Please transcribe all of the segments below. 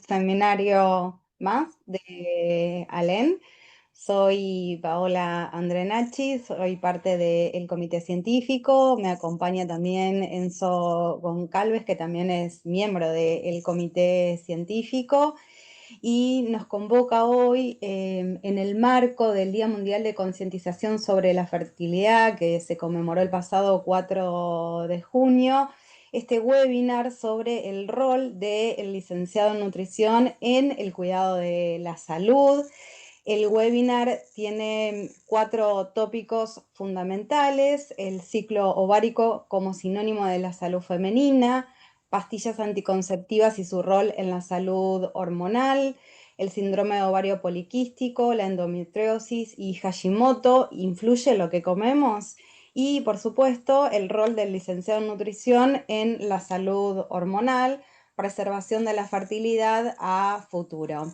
seminario más de ALEN. Soy Paola Andrenacci, soy parte del comité científico. Me acompaña también Enzo Goncalves, que también es miembro del comité científico, y nos convoca hoy en el marco del Día Mundial de Concientización sobre la Fertilidad, que se conmemoró el pasado 4 de junio, este webinar sobre el rol del licenciado en nutrición en el cuidado de la salud. El webinar tiene 4 tópicos fundamentales: el ciclo ovárico como sinónimo de la salud femenina, pastillas anticonceptivas y su rol en la salud hormonal, el síndrome de ovario poliquístico, la endometriosis y Hashimoto, ¿influye lo que comemos? Y por supuesto el rol del licenciado en nutrición en la salud hormonal, preservación de la fertilidad a futuro.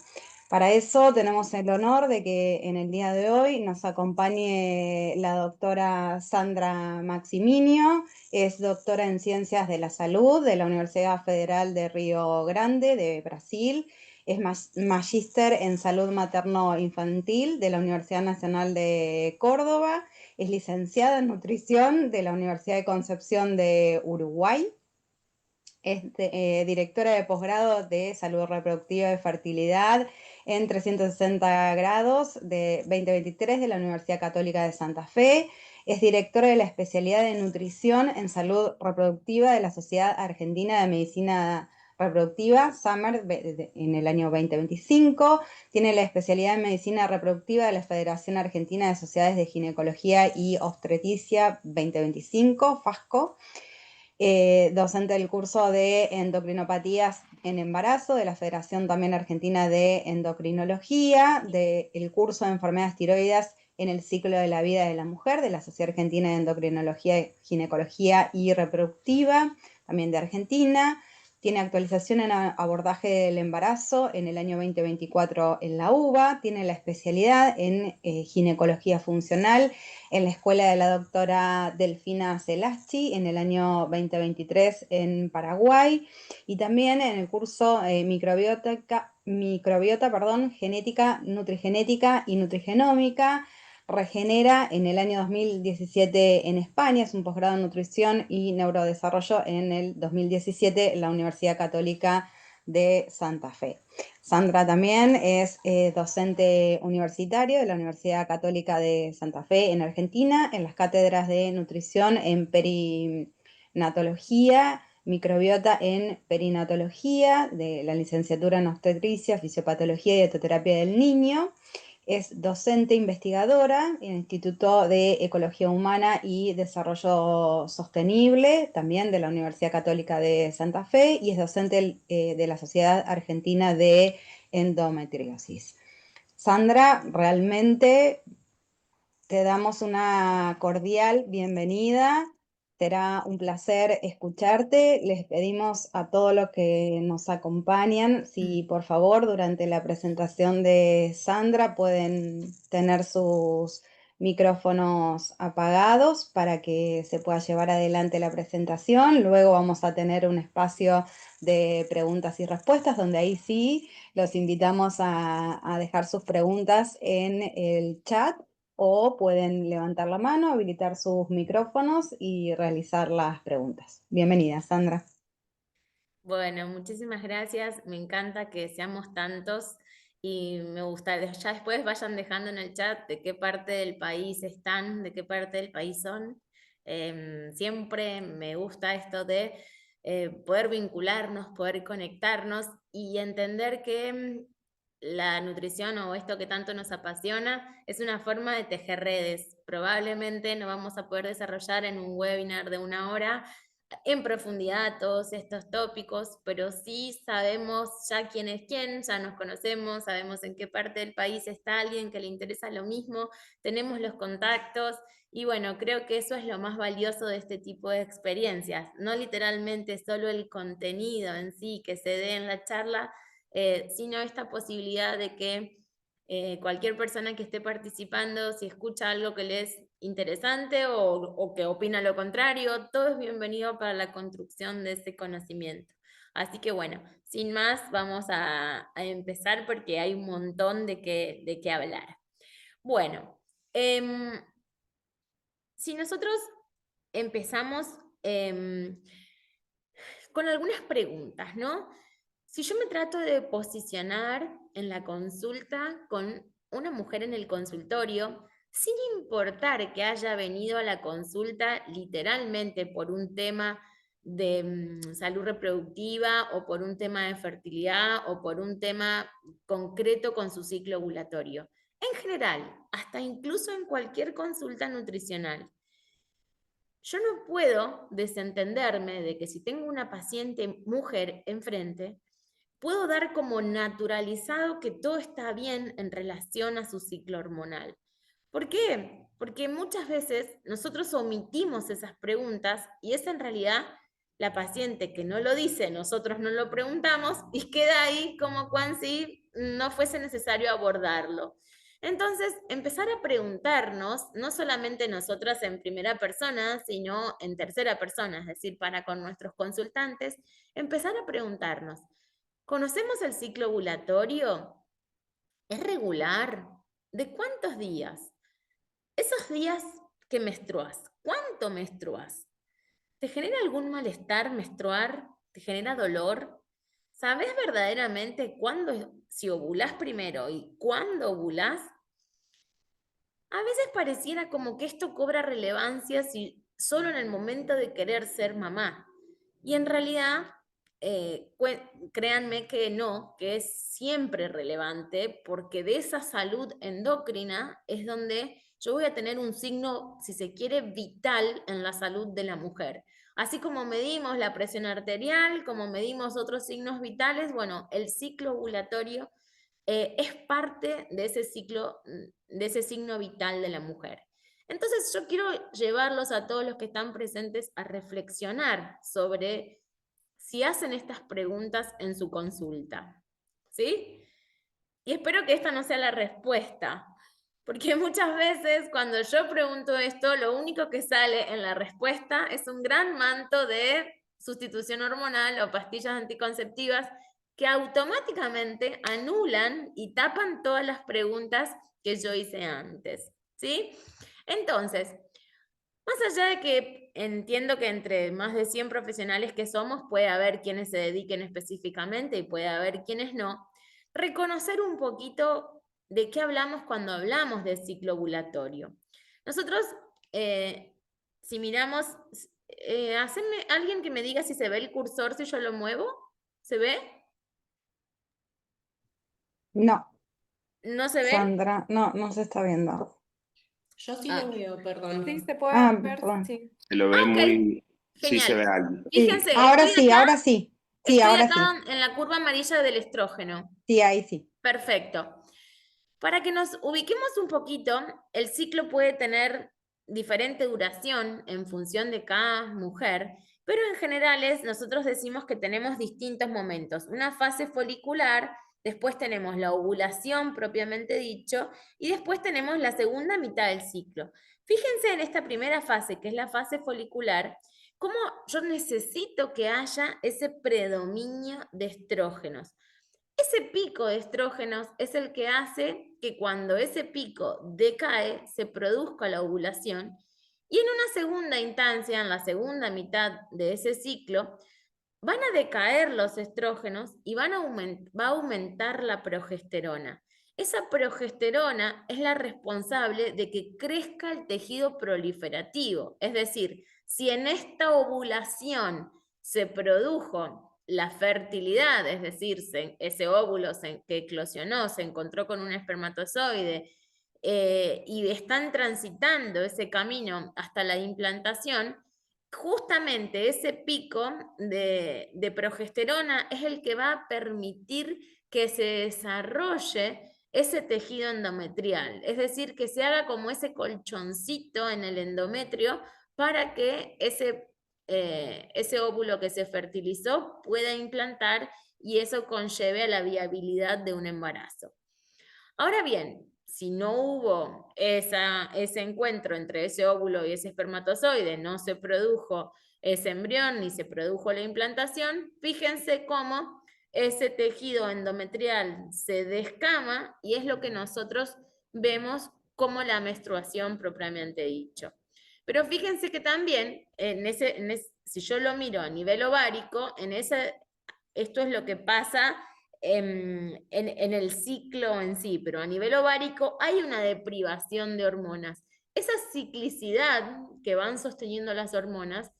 Para eso tenemos el honor de que en el día de hoy nos acompañe la doctora Sandra Maximinio. Es doctora en Ciencias de la Salud de la Universidad Federal de Río Grande de Brasil. Es magíster en Salud Materno-Infantil de la Universidad Nacional de Córdoba. Es licenciada en Nutrición de la Universidad de Concepción de Uruguay. Es directora de posgrado de Salud Reproductiva y Fertilidad en 360 grados de 2023 de la Universidad Católica de Santa Fe. Es directora de la especialidad de Nutrición en Salud Reproductiva de la Sociedad Argentina de Medicina Reproductiva, SAMER, en el año 2025. Tiene la especialidad en Medicina Reproductiva de la Federación Argentina de Sociedades de Ginecología y Obstetricia 2025, FASCO. Docente del curso de Endocrinopatías en Embarazo de la Federación también Argentina de Endocrinología, del curso de Enfermedades Tiroides en el ciclo de la vida de la mujer de la Sociedad Argentina de Endocrinología, Ginecología y Reproductiva, también de Argentina. Tiene actualización en abordaje del embarazo en el año 2024 en la UBA. Tiene la especialidad en ginecología funcional en la escuela de la doctora Delfina Celaschi en el año 2023 en Paraguay, y también en el curso genética, nutrigenética y nutrigenómica. Regenera en el año 2017 en España, es un posgrado en nutrición y neurodesarrollo en el 2017 en la Universidad Católica de Santa Fe. Sandra también es docente universitario de la Universidad Católica de Santa Fe en Argentina, en las cátedras de nutrición en perinatología, microbiota en perinatología, de la licenciatura en obstetricia, fisiopatología y etoterapia del niño. Es docente investigadora en el Instituto de Ecología Humana y Desarrollo Sostenible, también de la Universidad Católica de Santa Fe, y es docente de la Sociedad Argentina de Endometriosis. Sandra, realmente te damos una cordial bienvenida. Será un placer escucharte. Les pedimos a todos los que nos acompañan, si por favor durante la presentación de Sandra pueden tener sus micrófonos apagados para que se pueda llevar adelante la presentación. Luego vamos a tener un espacio de preguntas y respuestas, donde ahí sí los invitamos a dejar sus preguntas en el chat, o pueden levantar la mano, habilitar sus micrófonos y realizar las preguntas. Bienvenida, Sandra. Bueno, muchísimas gracias. Me encanta que seamos tantos y me gusta, ya después vayan dejando en el chat de qué parte del país están, de qué parte del país son. Siempre me gusta esto de poder vincularnos, poder conectarnos y entender que la nutrición o esto que tanto nos apasiona es una forma de tejer redes. Probablemente no vamos a poder desarrollar en un webinar de 1 hora en profundidad todos estos tópicos, pero sí sabemos ya quién es quién, ya nos conocemos, sabemos en qué parte del país está alguien que le interesa lo mismo, tenemos los contactos y bueno, creo que eso es lo más valioso de este tipo de experiencias, no literalmente solo el contenido en sí que se dé en la charla, sino esta posibilidad de que cualquier persona que esté participando, si escucha algo que le es interesante o que opina lo contrario, todo es bienvenido para la construcción de ese conocimiento. Así que bueno, sin más, vamos a empezar porque hay un montón de qué hablar. Bueno, si nosotros empezamos con algunas preguntas, ¿no? Si yo me trato de posicionar en la consulta con una mujer en el consultorio, sin importar que haya venido a la consulta literalmente por un tema de salud reproductiva o por un tema de fertilidad o por un tema concreto con su ciclo ovulatorio. En general, hasta incluso en cualquier consulta nutricional. Yo no puedo desentenderme de que si tengo una paciente mujer enfrente, puedo dar como naturalizado que todo está bien en relación a su ciclo hormonal. ¿Por qué? Porque muchas veces nosotros omitimos esas preguntas y es en realidad la paciente que no lo dice, nosotros no lo preguntamos y queda ahí como cuando si no fuese necesario abordarlo. Entonces, empezar a preguntarnos, no solamente nosotras en primera persona, sino en tercera persona, es decir, para con nuestros consultantes, empezar a preguntarnos, ¿conocemos el ciclo ovulatorio? ¿Es regular? ¿De cuántos días? Esos días que menstruas, ¿cuánto menstruas? ¿Te genera algún malestar menstruar? ¿Te genera dolor? ¿Sabes verdaderamente cuándo, si ovulás primero y cuándo ovulás? A veces pareciera como que esto cobra relevancia si solo en el momento de querer ser mamá. Y en realidad, créanme que no, que es siempre relevante, porque de esa salud endocrina es donde yo voy a tener un signo, si se quiere, vital en la salud de la mujer. Así como medimos la presión arterial, como medimos otros signos vitales, bueno, el ciclo ovulatorio es parte de ese ciclo, de ese signo vital de la mujer. Entonces yo quiero llevarlos a todos los que están presentes a reflexionar sobre si hacen estas preguntas en su consulta. ¿Sí? Y espero que esta no sea la respuesta, porque muchas veces cuando yo pregunto esto, lo único que sale en la respuesta es un gran manto de sustitución hormonal o pastillas anticonceptivas que automáticamente anulan y tapan todas las preguntas que yo hice antes. ¿Sí? Entonces, más allá de que entiendo que entre más de 100 profesionales que somos, puede haber quienes se dediquen específicamente y puede haber quienes no, reconocer un poquito de qué hablamos cuando hablamos de ciclo ovulatorio. Nosotros, si miramos, haceme alguien que me diga si se ve el cursor, si yo lo muevo, ¿se ve? No, ¿No se ve? Sandra, no, no se está viendo. Yo sí Ah, lo veo, perdón. Sí, se puede Ah, ver, perdón. sí. Se lo ve ok, muy... Sí se ve genial. algo. Sí, Fíjense, ahora sí, ahora sí. Sí, estoy ahora acá sí. en la curva amarilla del estrógeno. Sí, ahí sí. Perfecto. Para que nos ubiquemos un poquito, el ciclo puede tener diferente duración en función de cada mujer, pero en generales nosotros decimos que tenemos distintos momentos. Una fase folicular, después tenemos la ovulación propiamente dicho, y después tenemos la segunda mitad del ciclo. Fíjense en esta primera fase, que es la fase folicular, cómo yo necesito que haya ese predominio de estrógenos. Ese pico de estrógenos es el que hace que cuando ese pico decae se produzca la ovulación y en una segunda instancia, en la segunda mitad de ese ciclo, van a decaer los estrógenos y va a aumentar la progesterona. Esa progesterona es la responsable de que crezca el tejido proliferativo, es decir, si en esta ovulación se produjo la fertilidad, es decir, ese óvulo que eclosionó, se encontró con un espermatozoide y están transitando ese camino hasta la implantación, justamente ese pico de progesterona es el que va a permitir que se desarrolle ese tejido endometrial, es decir, que se haga como ese colchoncito en el endometrio para que ese óvulo que se fertilizó pueda implantar y eso conlleve a la viabilidad de un embarazo. Ahora bien, si no hubo ese encuentro entre ese óvulo y ese espermatozoide, no se produjo ese embrión y se produjo la implantación, fíjense cómo ese tejido endometrial se descama y es lo que nosotros vemos como la menstruación propiamente dicho. Pero fíjense que también, si yo lo miro a nivel ovárico, esto es lo que pasa en el ciclo en sí, pero a nivel ovárico hay una deprivación de hormonas. Esa ciclicidad que van sosteniendo las hormonas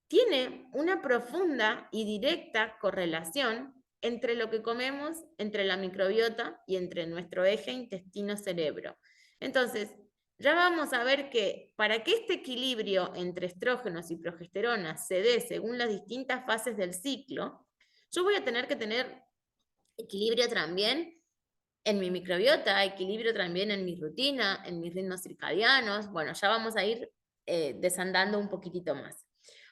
tiene una profunda y directa correlación entre lo que comemos, entre la microbiota y entre nuestro eje intestino-cerebro. Entonces, ya vamos a ver que para que este equilibrio entre estrógenos y progesterona se dé según las distintas fases del ciclo, yo voy a tener que tener equilibrio también en mi microbiota, equilibrio también en mi rutina, en mis ritmos circadianos. Bueno, ya vamos a ir desandando un poquitito más.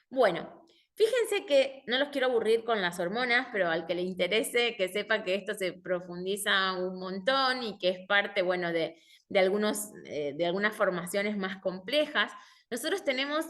Bueno, fíjense que no los quiero aburrir con las hormonas, pero al que le interese, que sepa que esto se profundiza un montón y que es parte, bueno, de algunas formaciones más complejas. Nosotros tenemos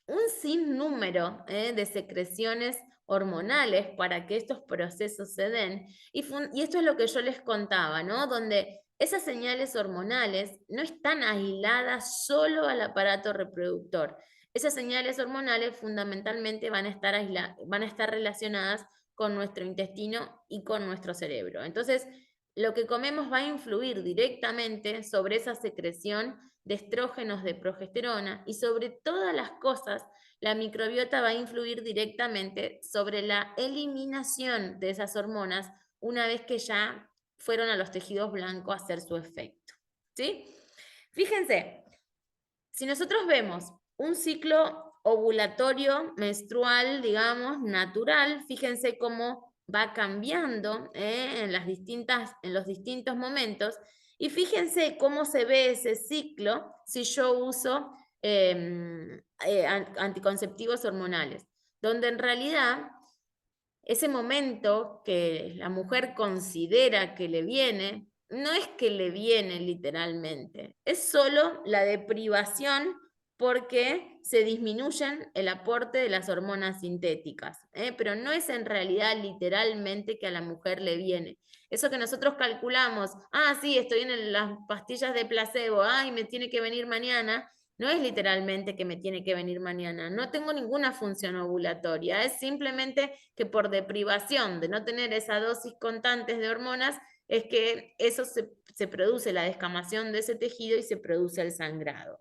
un sinnúmero de secreciones hormonales para que estos procesos se den. Y esto es lo que yo les contaba, ¿no? Donde esas señales hormonales no están aisladas solo al aparato reproductor. Esas señales hormonales fundamentalmente van a estar relacionadas con nuestro intestino y con nuestro cerebro. Entonces, lo que comemos va a influir directamente sobre esa secreción de estrógenos, de progesterona, y sobre todas las cosas, la microbiota va a influir directamente sobre la eliminación de esas hormonas una vez que ya fueron a los tejidos blancos a hacer su efecto. ¿Sí? Fíjense, si nosotros vemos un ciclo ovulatorio menstrual, digamos, natural, fíjense cómo va cambiando en los distintos momentos, y fíjense cómo se ve ese ciclo si yo uso anticonceptivos hormonales, donde en realidad ese momento que la mujer considera que le viene, no es que le viene literalmente, es solo la deprivación porque se disminuyen el aporte de las hormonas sintéticas, pero no es en realidad literalmente que a la mujer le viene. Eso que nosotros calculamos, sí, estoy en las pastillas de placebo, me tiene que venir mañana, no es literalmente que me tiene que venir mañana, no tengo ninguna función ovulatoria, es simplemente que por deprivación de no tener esa dosis constantes de hormonas, es que eso se produce la descamación de ese tejido y se produce el sangrado.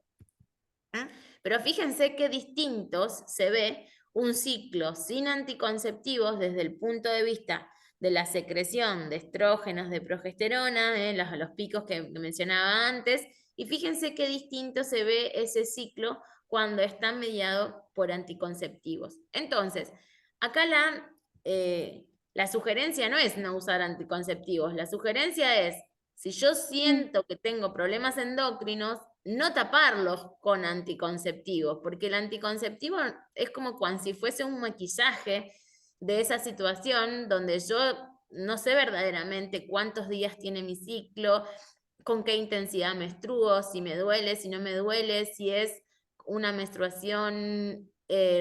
Pero fíjense qué distintos se ve un ciclo sin anticonceptivos desde el punto de vista de la secreción de estrógenos, de progesterona, los picos que mencionaba antes, y fíjense qué distinto se ve ese ciclo cuando está mediado por anticonceptivos. Entonces, acá la sugerencia no es no usar anticonceptivos, la sugerencia es, si yo siento que tengo problemas endocrinos, no taparlos con anticonceptivos, porque el anticonceptivo es como cuando si fuese un maquillaje de esa situación donde yo no sé verdaderamente cuántos días tiene mi ciclo, con qué intensidad menstruo, si me duele, si no me duele, si es una menstruación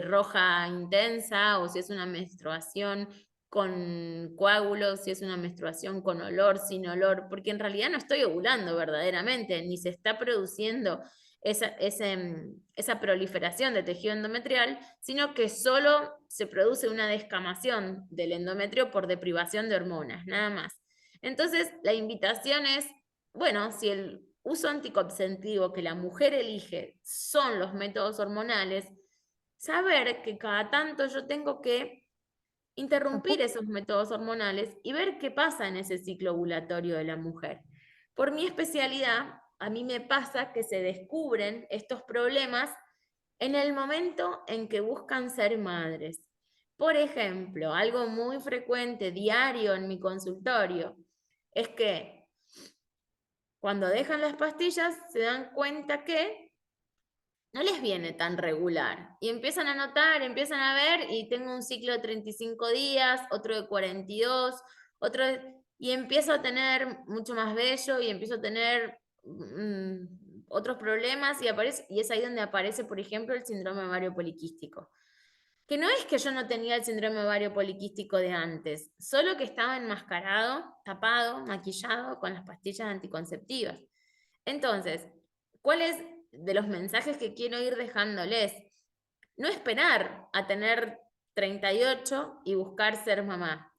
roja intensa o si es una menstruación con coágulos, si es una menstruación con olor, sin olor, porque en realidad no estoy ovulando verdaderamente, ni se está produciendo esa proliferación de tejido endometrial, sino que solo se produce una descamación del endometrio por deprivación de hormonas, nada más. Entonces, la invitación es, bueno, si el uso anticonceptivo que la mujer elige son los métodos hormonales, saber que cada tanto yo tengo que interrumpir esos métodos hormonales y ver qué pasa en ese ciclo ovulatorio de la mujer. Por mi especialidad, a mí me pasa que se descubren estos problemas en el momento en que buscan ser madres. Por ejemplo, algo muy frecuente, diario en mi consultorio, es que cuando dejan las pastillas se dan cuenta que no les viene tan regular. Y empiezan a notar, empiezan a ver, y tengo un ciclo de 35 días, otro de 42, y empiezo a tener mucho más vello y empiezo a tener otros problemas y es ahí donde aparece, por ejemplo, el síndrome ovario poliquístico. que no es que yo no tenía el síndrome ovario poliquístico de antes, solo que estaba enmascarado, tapado, maquillado con las pastillas anticonceptivas. Entonces, ¿cuáles de los mensajes que quiero ir dejándoles? No esperar a tener 38 y buscar ser mamá.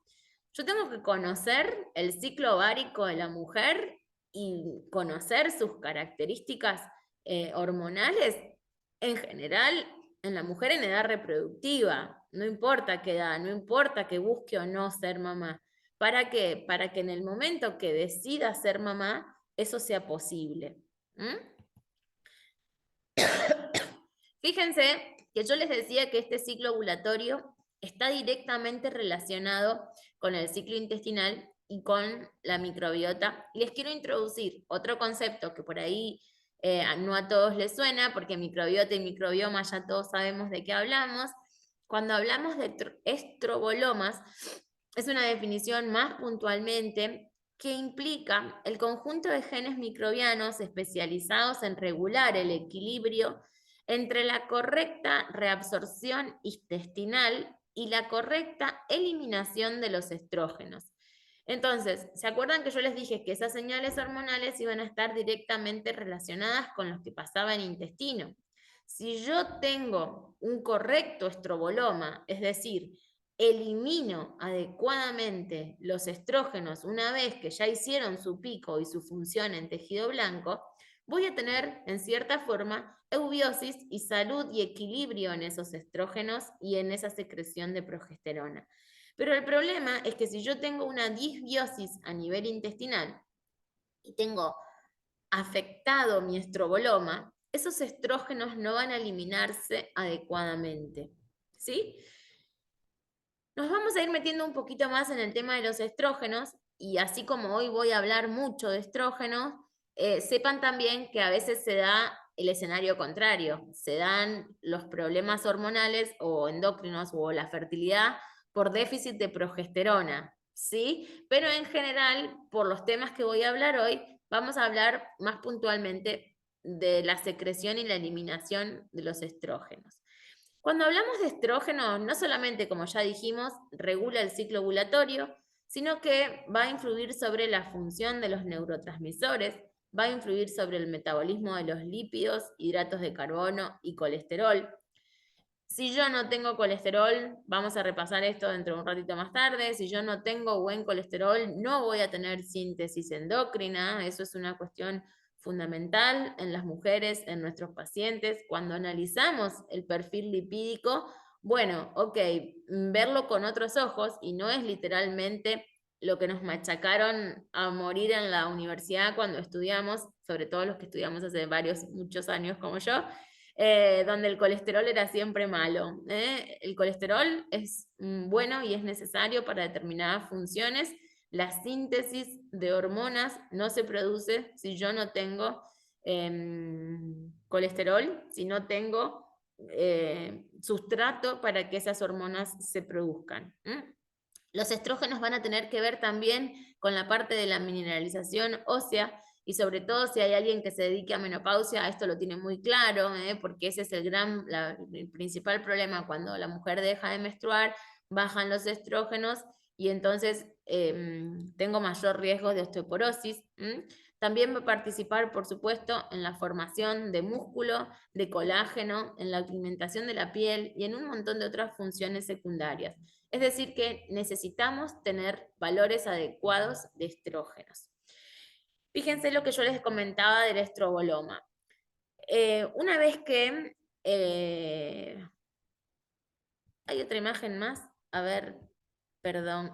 Yo tengo que conocer el ciclo ovárico de la mujer y conocer sus características hormonales en general en la mujer en edad reproductiva. No importa qué edad, no importa que busque o no ser mamá. ¿Para qué? Para que en el momento que decida ser mamá, eso sea posible. Fíjense que yo les decía que este ciclo ovulatorio está directamente relacionado con el ciclo intestinal y con la microbiota. Y les quiero introducir otro concepto que por ahí no a todos les suena, porque microbiota y microbioma ya todos sabemos de qué hablamos. Cuando hablamos de estrobolomas, es una definición más puntualmente que implica el conjunto de genes microbianos especializados en regular el equilibrio entre la correcta reabsorción intestinal y la correcta eliminación de los estrógenos. Entonces, ¿se acuerdan que yo les dije que esas señales hormonales iban a estar directamente relacionadas con lo que pasaba en el intestino? Si yo tengo un correcto estroboloma, es decir, elimino adecuadamente los estrógenos una vez que ya hicieron su pico y su función en tejido blanco, voy a tener, en cierta forma, eubiosis y salud y equilibrio en esos estrógenos y en esa secreción de progesterona. Pero el problema es que si yo tengo una disbiosis a nivel intestinal y tengo afectado mi estroboloma, esos estrógenos no van a eliminarse adecuadamente. ¿Sí? Nos vamos a ir metiendo un poquito más en el tema de los estrógenos, y así como hoy voy a hablar mucho de estrógenos, sepan también que a veces se da el escenario contrario, se dan los problemas hormonales o endocrinos o la fertilidad por déficit de progesterona, ¿sí? Pero en general, por los temas que voy a hablar hoy, vamos a hablar más puntualmente de la secreción y la eliminación de los estrógenos. Cuando hablamos de estrógeno, no solamente, como ya dijimos, regula el ciclo ovulatorio, sino que va a influir sobre la función de los neurotransmisores, va a influir sobre el metabolismo de los lípidos, hidratos de carbono y colesterol. Si yo no tengo colesterol, vamos a repasar esto dentro de un ratito más tarde, si yo no tengo buen colesterol, no voy a tener síntesis endocrina, eso es una cuestión fundamental en las mujeres, en nuestros pacientes. Cuando analizamos el perfil lipídico, bueno, ok, verlo con otros ojos y no es literalmente lo que nos machacaron a morir en la universidad cuando estudiamos, sobre todo los que estudiamos hace muchos años como yo, donde el colesterol era siempre malo. El colesterol es bueno y es necesario para determinadas funciones. La síntesis de hormonas no se produce si yo no tengo colesterol, si no tengo sustrato para que esas hormonas se produzcan. Los estrógenos van a tener que ver también con la parte de la mineralización ósea, y sobre todo si hay alguien que se dedique a menopausia, esto lo tiene muy claro, porque ese es el principal problema. Cuando la mujer deja de menstruar, bajan los estrógenos y entonces tengo mayor riesgo de osteoporosis. También va a participar, por supuesto, en la formación de músculo, de colágeno, en la pigmentación de la piel y en un montón de otras funciones secundarias. Es decir, que necesitamos tener valores adecuados de estrógenos. Fíjense lo que yo les comentaba del estroboloma. Una vez que... hay otra imagen más. A ver, perdón.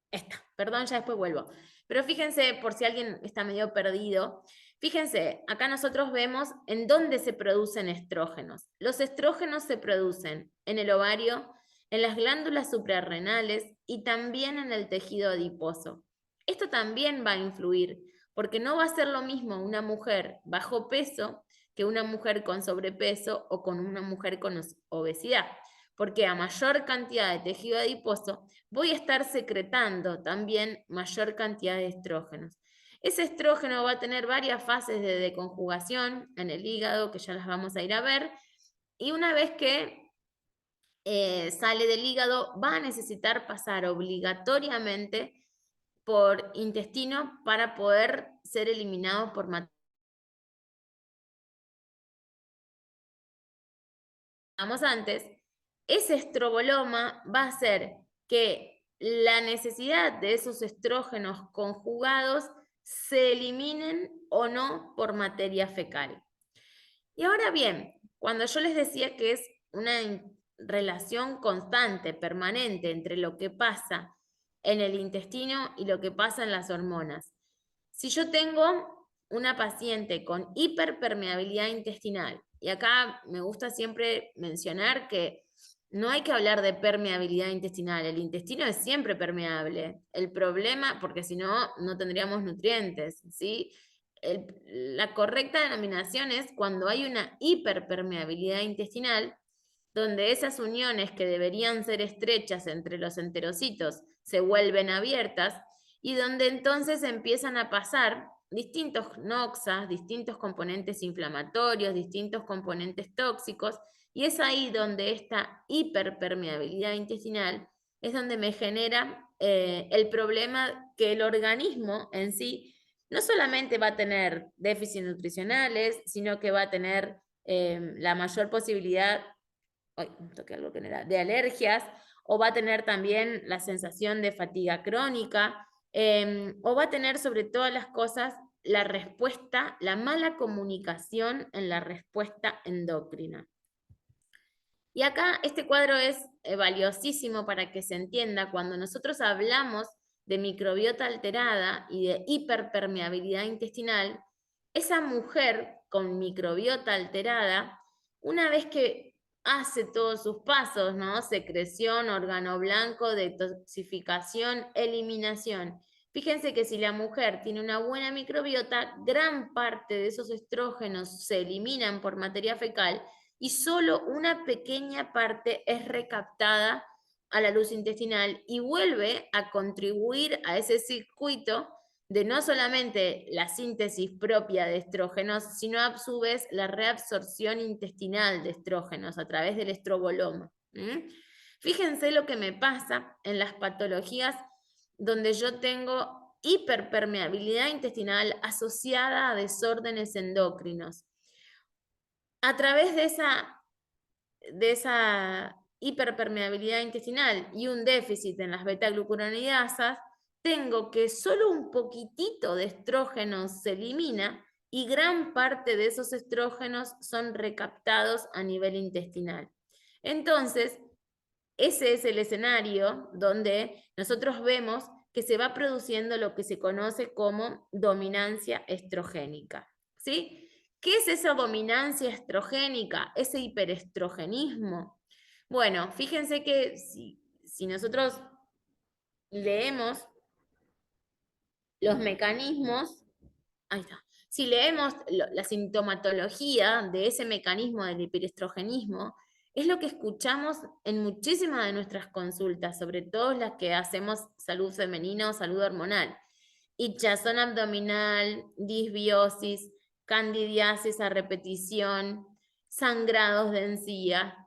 Esta, perdón, ya después vuelvo. Pero fíjense, por si alguien está medio perdido, fíjense, acá nosotros vemos en dónde se producen estrógenos. Los estrógenos se producen en el ovario, en las glándulas suprarrenales y también en el tejido adiposo. Esto también va a influir, porque no va a ser lo mismo una mujer bajo peso que una mujer con sobrepeso o con una mujer con obesidad, porque a mayor cantidad de tejido adiposo voy a estar secretando también mayor cantidad de estrógenos. Ese estrógeno va a tener varias fases de deconjugación en el hígado, que ya las vamos a ir a ver, y una vez que sale del hígado, va a necesitar pasar obligatoriamente por intestino para poder ser eliminado por antes, ese estroboloma va a hacer que la necesidad de esos estrógenos conjugados se eliminen o no por materia fecal. Y ahora bien, cuando yo les decía que es una relación constante, permanente, entre lo que pasa en el intestino y lo que pasa en las hormonas. Si yo tengo una paciente con hiperpermeabilidad intestinal, y acá me gusta siempre mencionar que no hay que hablar de permeabilidad intestinal, el intestino es siempre permeable. El problema, porque si no, no tendríamos nutrientes, ¿sí? La correcta denominación es cuando hay una hiperpermeabilidad intestinal, donde esas uniones que deberían ser estrechas entre los enterocitos se vuelven abiertas y donde entonces empiezan a pasar distintos noxas, distintos componentes inflamatorios, distintos componentes tóxicos, y es ahí donde esta hiperpermeabilidad intestinal es donde me genera el problema que el organismo en sí no solamente va a tener déficits nutricionales, sino que va a tener la mayor posibilidad toqué algo que no era, de alergias, o va a tener también la sensación de fatiga crónica, o va a tener sobre todas las cosas la respuesta, la mala comunicación en la respuesta endocrina. Y acá este cuadro es valiosísimo para que se entienda cuando nosotros hablamos de microbiota alterada y de hiperpermeabilidad intestinal, esa mujer con microbiota alterada, una vez que hace todos sus pasos, ¿no? Secreción, órgano blanco, detoxificación, eliminación. Fíjense que si la mujer tiene una buena microbiota, gran parte de esos estrógenos se eliminan por materia fecal y solo una pequeña parte es recaptada a la luz intestinal y vuelve a contribuir a ese circuito de no solamente la síntesis propia de estrógenos, sino a su vez la reabsorción intestinal de estrógenos a través del estroboloma. Fíjense lo que me pasa en las patologías donde yo tengo hiperpermeabilidad intestinal asociada a desórdenes endocrinos. A través de esa hiperpermeabilidad intestinal y un déficit en las beta-glucuronidasas, tengo que solo un poquitito de estrógenos se elimina y gran parte de esos estrógenos son recaptados a nivel intestinal. Entonces, ese es el escenario donde nosotros vemos que se va produciendo lo que se conoce como dominancia estrogénica, ¿sí? ¿Qué es esa dominancia estrogénica? Ese hiperestrogenismo. Bueno, fíjense que si nosotros leemos los mecanismos, ahí está. Si leemos la sintomatología de ese mecanismo del hiperestrogenismo, es lo que escuchamos en muchísimas de nuestras consultas, sobre todo las que hacemos salud femenina o salud hormonal. Hinchazón abdominal, disbiosis, candidiasis a repetición, sangrados de encía,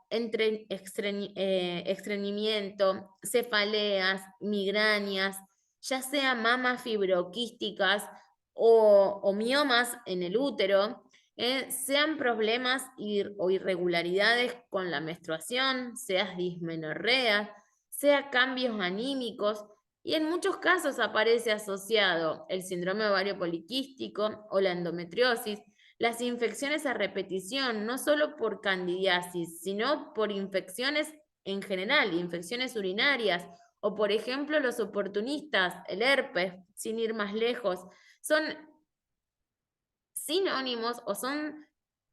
estreñimiento, cefaleas, migrañas, ya sea mamas fibroquísticas o miomas en el útero, sean problemas o irregularidades con la menstruación, sea dismenorrea, sea cambios anímicos, y en muchos casos aparece asociado el síndrome ovario poliquístico o la endometriosis, las infecciones a repetición, no solo por candidiasis, sino por infecciones en general, infecciones urinarias, o por ejemplo los oportunistas, el herpes, sin ir más lejos, son sinónimos o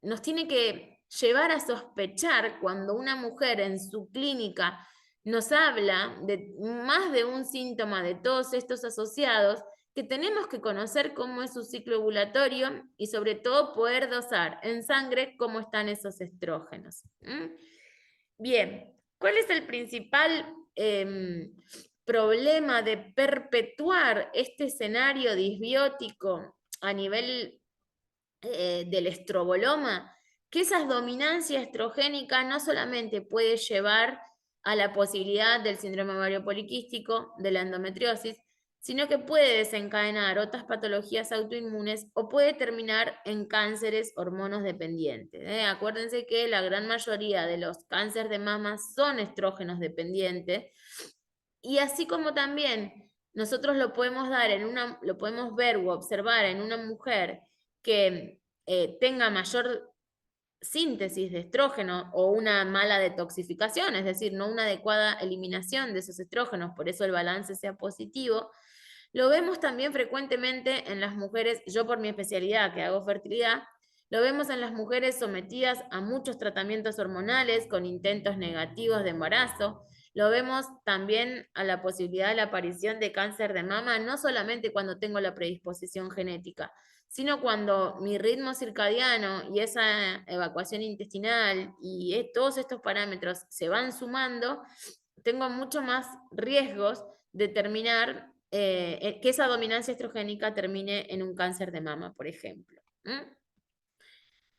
nos tiene que llevar a sospechar cuando una mujer en su clínica nos habla de más de un síntoma de todos estos asociados, que tenemos que conocer cómo es su ciclo ovulatorio y sobre todo poder dosar en sangre cómo están esos estrógenos. Bien, ¿cuál es el principal problema de perpetuar este escenario disbiótico a nivel del estroboloma? Que esa dominancia estrogénica no solamente puede llevar a la posibilidad del síndrome ovario poliquístico, de la endometriosis, sino que puede desencadenar otras patologías autoinmunes o puede terminar en cánceres hormonos-dependientes. Acuérdense que la gran mayoría de los cánceres de mama son estrógenos dependientes, y así como también nosotros lo podemos lo podemos ver o observar en una mujer que tenga mayor síntesis de estrógeno o una mala detoxificación, es decir, no una adecuada eliminación de esos estrógenos, por eso el balance sea positivo. Lo vemos también frecuentemente en las mujeres, yo por mi especialidad que hago fertilidad, lo vemos en las mujeres sometidas a muchos tratamientos hormonales con intentos negativos de embarazo. Lo vemos también a la posibilidad de la aparición de cáncer de mama, no solamente cuando tengo la predisposición genética, sino cuando mi ritmo circadiano y esa evacuación intestinal y todos estos parámetros se van sumando, tengo mucho más riesgos de terminar, que esa dominancia estrogénica termine en un cáncer de mama, por ejemplo.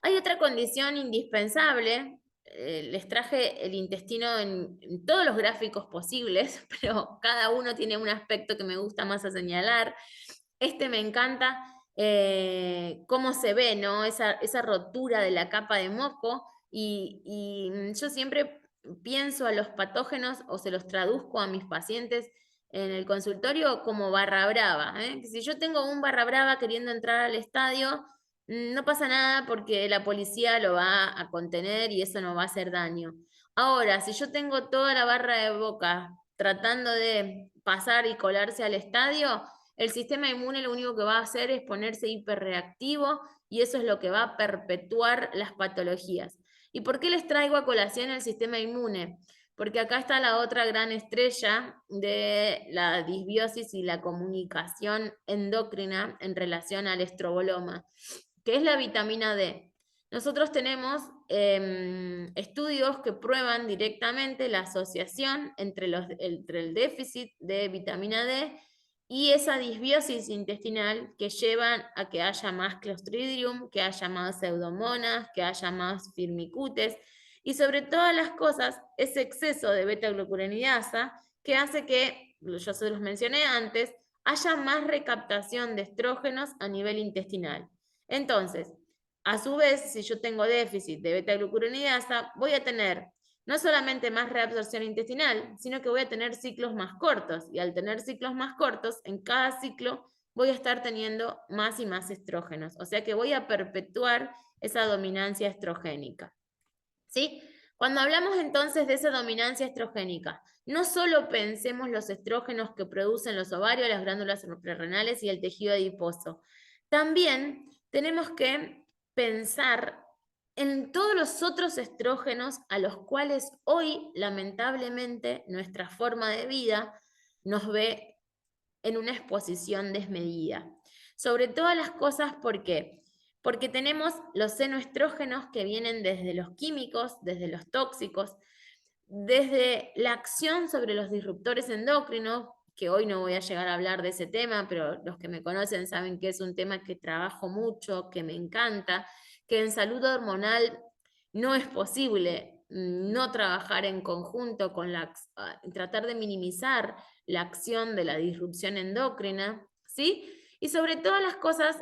Hay otra condición indispensable, les traje el intestino en todos los gráficos posibles, pero cada uno tiene un aspecto que me gusta más a señalar. Este me encanta, cómo se ve, ¿no? Esa rotura de la capa de moco, y yo siempre pienso a los patógenos o se los traduzco a mis pacientes en el consultorio como barra brava, ¿eh? Si yo tengo un barra brava queriendo entrar al estadio, no pasa nada porque la policía lo va a contener y eso no va a hacer daño. Ahora, si yo tengo toda la barra de Boca tratando de pasar y colarse al estadio, el sistema inmune lo único que va a hacer es ponerse hiperreactivo y eso es lo que va a perpetuar las patologías. ¿Y por qué les traigo a colación el sistema inmune? Porque acá está la otra gran estrella de la disbiosis y la comunicación endocrina en relación al estroboloma, que es la vitamina D. Nosotros tenemos estudios que prueban directamente la asociación entre el déficit de vitamina D y esa disbiosis intestinal que llevan a que haya más Clostridium, que haya más Pseudomonas, que haya más Firmicutes, y sobre todas las cosas, ese exceso de beta-glucuronidasa que hace que, yo se los mencioné antes, haya más recaptación de estrógenos a nivel intestinal. Entonces, a su vez, si yo tengo déficit de beta-glucuronidasa, voy a tener no solamente más reabsorción intestinal, sino que voy a tener ciclos más cortos, y al tener ciclos más cortos, en cada ciclo voy a estar teniendo más y más estrógenos, o sea que voy a perpetuar esa dominancia estrogénica. ¿Sí? Cuando hablamos entonces de esa dominancia estrogénica, no solo pensemos los estrógenos que producen los ovarios, las glándulas suprarrenales y el tejido adiposo, también tenemos que pensar en todos los otros estrógenos a los cuales hoy, lamentablemente, nuestra forma de vida nos ve en una exposición desmedida. Sobre todas las cosas, ¿por qué? Porque tenemos los senoestrógenos que vienen desde los químicos, desde los tóxicos, desde la acción sobre los disruptores endocrinos, que hoy no voy a llegar a hablar de ese tema, pero los que me conocen saben que es un tema que trabajo mucho, que me encanta, que en salud hormonal no es posible no trabajar en conjunto con tratar de minimizar la acción de la disrupción endocrina, ¿sí? Y sobre todas las cosas,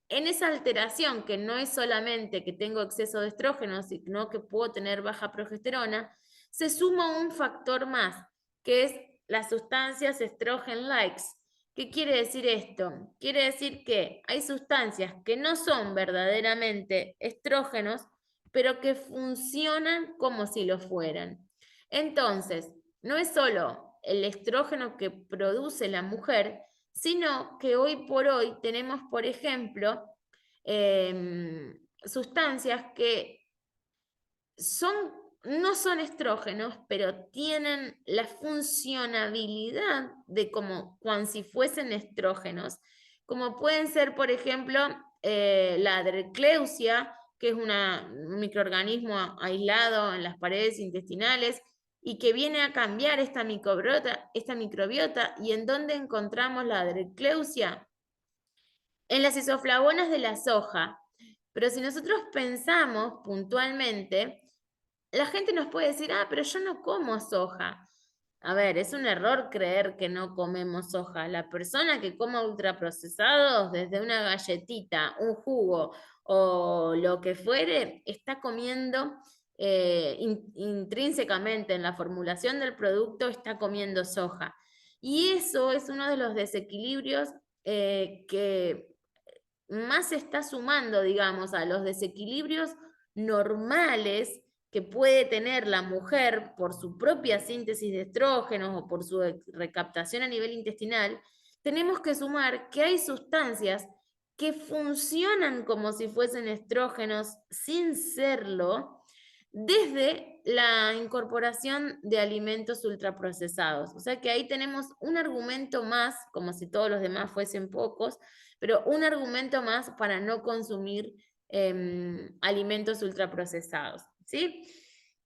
en esa alteración, que no es solamente que tengo exceso de estrógeno, sino que puedo tener baja progesterona, se suma un factor más, que es las sustancias estrogen-likes. ¿Qué quiere decir esto? Quiere decir que hay sustancias que no son verdaderamente estrógenos, pero que funcionan como si lo fueran. Entonces, no es solo el estrógeno que produce la mujer, sino que hoy por hoy tenemos, por ejemplo, sustancias que no son estrógenos, pero tienen la funcionabilidad de como si fuesen estrógenos, como pueden ser, por ejemplo, la Drexleusia, que es un microorganismo aislado en las paredes intestinales y que viene a cambiar esta microbiota. ¿Y en dónde encontramos la Drexleusia? En las isoflavonas de la soja. Pero si nosotros pensamos puntualmente, la gente nos puede decir, pero yo no como soja. A ver, es un error creer que no comemos soja. La persona que coma ultraprocesados, desde una galletita, un jugo o lo que fuere, está comiendo intrínsecamente en la formulación del producto, está comiendo soja. Y eso es uno de los desequilibrios que más se está sumando, digamos, a los desequilibrios normales que puede tener la mujer por su propia síntesis de estrógenos o por su recaptación a nivel intestinal. Tenemos que sumar que hay sustancias que funcionan como si fuesen estrógenos sin serlo, desde la incorporación de alimentos ultraprocesados. O sea que ahí tenemos un argumento más, como si todos los demás fuesen pocos, pero un argumento más para no consumir alimentos ultraprocesados, ¿sí?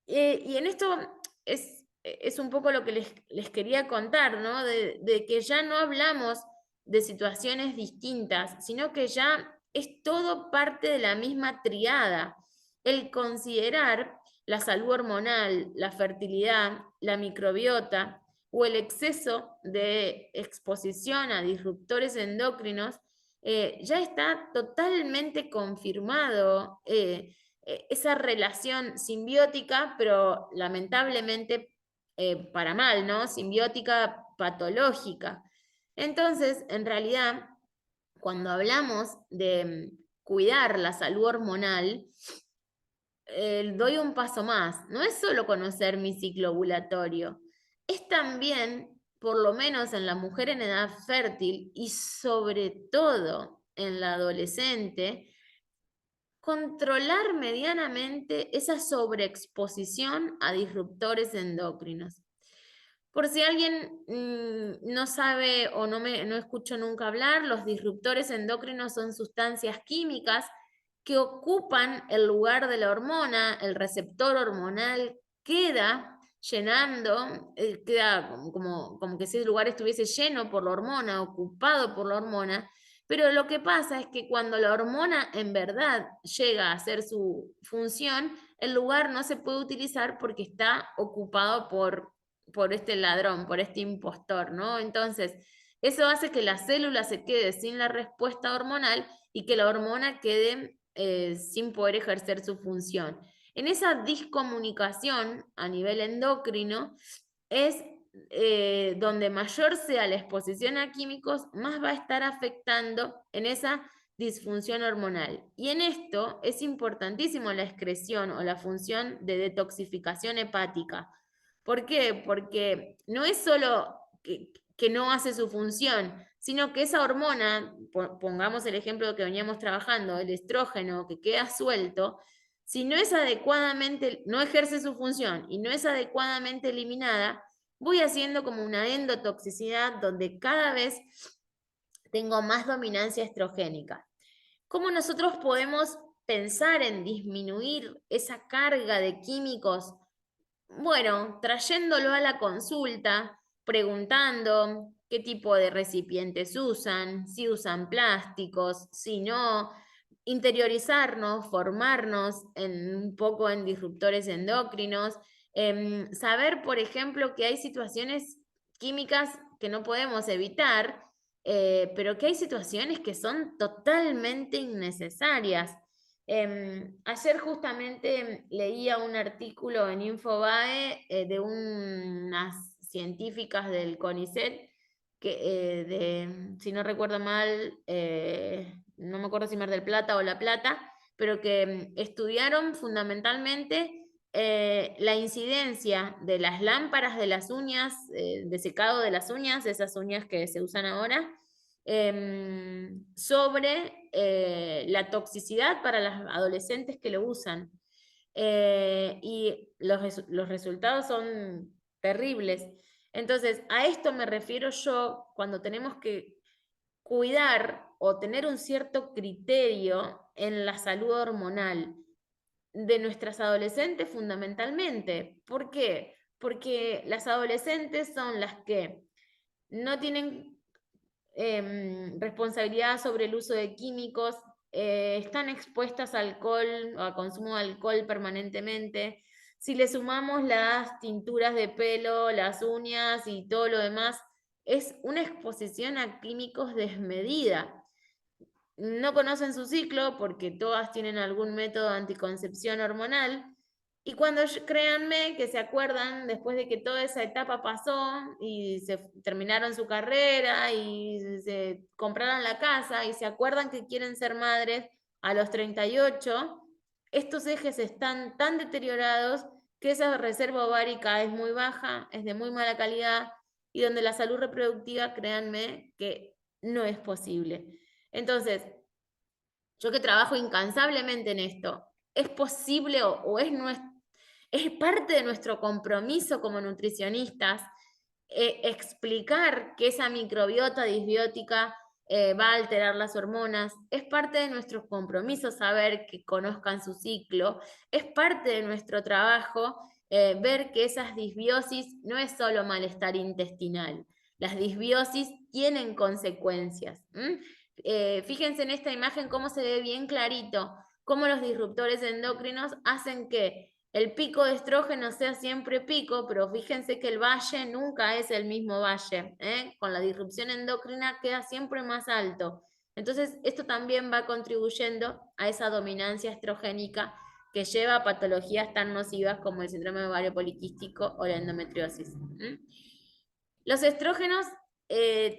Y en esto es un poco lo que les quería contar, ¿no? De que ya no hablamos de situaciones distintas, sino que ya es todo parte de la misma triada. El considerar la salud hormonal, la fertilidad, la microbiota o el exceso de exposición a disruptores endocrinos, ya está totalmente confirmado esa relación simbiótica, pero lamentablemente para mal, ¿no? Simbiótica patológica. Entonces, en realidad, cuando hablamos de cuidar la salud hormonal, doy un paso más. No es solo conocer mi ciclo ovulatorio, es también, por lo menos en la mujer en edad fértil y sobre todo en la adolescente, controlar medianamente esa sobreexposición a disruptores endocrinos. Por si alguien no sabe o no escucho nunca hablar, los disruptores endocrinos son sustancias químicas que ocupan el lugar de la hormona, el receptor hormonal queda llenando, queda como que ese lugar estuviese lleno por la hormona, ocupado por la hormona, pero lo que pasa es que cuando la hormona en verdad llega a hacer su función, el lugar no se puede utilizar porque está ocupado por este ladrón, por este impostor, ¿no? Entonces, eso hace que la célula se quede sin la respuesta hormonal y que la hormona quede sin poder ejercer su función. En esa discomunicación a nivel endocrino es donde mayor sea la exposición a químicos, más va a estar afectando en esa disfunción hormonal. Y en esto es importantísimo la excreción o la función de detoxificación hepática. ¿Por qué? Porque no es solo que no hace su función, sino que esa hormona, pongamos el ejemplo que veníamos trabajando, el estrógeno que queda suelto, si no es adecuadamente, no ejerce su función y no es adecuadamente eliminada, voy haciendo como una endotoxicidad donde cada vez tengo más dominancia estrogénica. ¿Cómo nosotros podemos pensar en disminuir esa carga de químicos? Bueno, trayéndolo a la consulta, preguntando qué tipo de recipientes usan, si usan plásticos, si no, interiorizarnos, formarnos un poco en disruptores endocrinos, saber, por ejemplo, que hay situaciones químicas que no podemos evitar, pero que hay situaciones que son totalmente innecesarias. Ayer justamente leía un artículo en Infobae de unas científicas del CONICET, si no recuerdo mal, no me acuerdo si Mar del Plata o La Plata, pero que estudiaron fundamentalmente la incidencia de las lámparas de las uñas, de secado de las uñas, esas uñas que se usan ahora, sobre la toxicidad para las adolescentes que lo usan. Y los resultados son terribles. Entonces, a esto me refiero yo cuando tenemos que cuidar o tener un cierto criterio en la salud hormonal de nuestras adolescentes fundamentalmente. ¿Por qué? Porque las adolescentes son las que no tienen responsabilidad sobre el uso de químicos, están expuestas a alcohol o a consumo de alcohol permanentemente, Si le sumamos las tinturas de pelo, las uñas y todo lo demás, es una exposición a químicos desmedida. No conocen su ciclo porque todas tienen algún método de anticoncepción hormonal. Y cuando créanme que se acuerdan, después de que toda esa etapa pasó y se terminaron su carrera y se compraron la casa y se acuerdan que quieren ser madres a los 38, estos ejes están tan deteriorados que esa reserva ovárica es muy baja, es de muy mala calidad y donde la salud reproductiva, créanme, que no es posible. Entonces, yo que trabajo incansablemente en esto, ¿es posible o es parte de nuestro compromiso como nutricionistas explicar que esa microbiota disbiótica va a alterar las hormonas? Es parte de nuestro compromiso saber que conozcan su ciclo, es parte de nuestro trabajo ver que esas disbiosis no es solo malestar intestinal, las disbiosis tienen consecuencias. Fíjense en esta imagen cómo se ve bien clarito, cómo los disruptores endocrinos hacen que el pico de estrógeno sea siempre pico, pero fíjense que el valle nunca es el mismo valle, ¿eh? Con la disrupción endocrina queda siempre más alto. Entonces, esto también va contribuyendo a esa dominancia estrogénica que lleva a patologías tan nocivas como el síndrome de ovario poliquístico o la endometriosis. Los estrógenos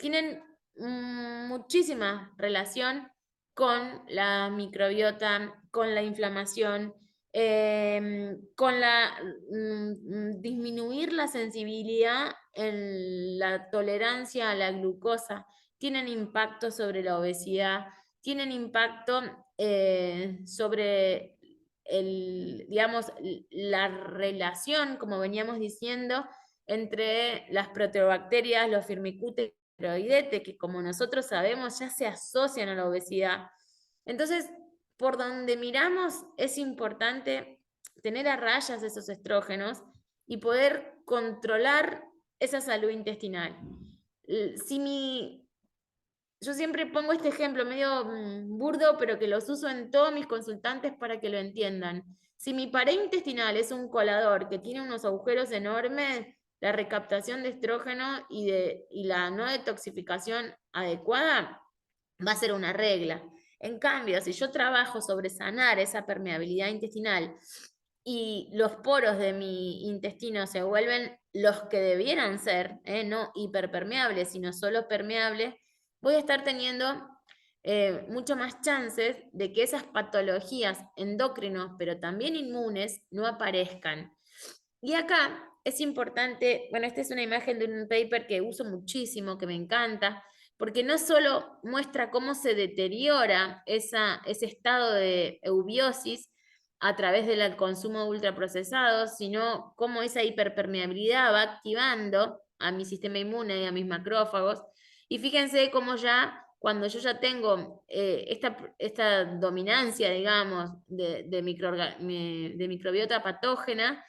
tienen muchísima relación con la microbiota, con la inflamación, con la disminuir la sensibilidad en la tolerancia a la glucosa, tienen impacto sobre la obesidad, tienen impacto sobre digamos, la relación, como veníamos diciendo, entre las proteobacterias, los firmicutes y tiroidetes, que como nosotros sabemos ya se asocian a la obesidad. Entonces, por donde miramos es importante tener a rayas esos estrógenos y poder controlar esa salud intestinal. Yo siempre pongo este ejemplo medio burdo, pero que los uso en todos mis consultantes para que lo entiendan. Si mi pared intestinal es un colador que tiene unos agujeros enormes, la recaptación de estrógeno y la no detoxificación adecuada va a ser una regla. En cambio, si yo trabajo sobre sanar esa permeabilidad intestinal y los poros de mi intestino se vuelven los que debieran ser, no hiperpermeables, sino solo permeables, voy a estar teniendo mucho más chances de que esas patologías endocrinos, pero también inmunes, no aparezcan. Y acá es importante, bueno, esta es una imagen de un paper que uso muchísimo, que me encanta, porque no solo muestra cómo se deteriora ese estado de eubiosis a través del consumo de ultraprocesados, sino cómo esa hiperpermeabilidad va activando a mi sistema inmune y a mis macrófagos. Y fíjense cómo ya, cuando yo ya tengo esta dominancia, digamos, de microbiota patógena,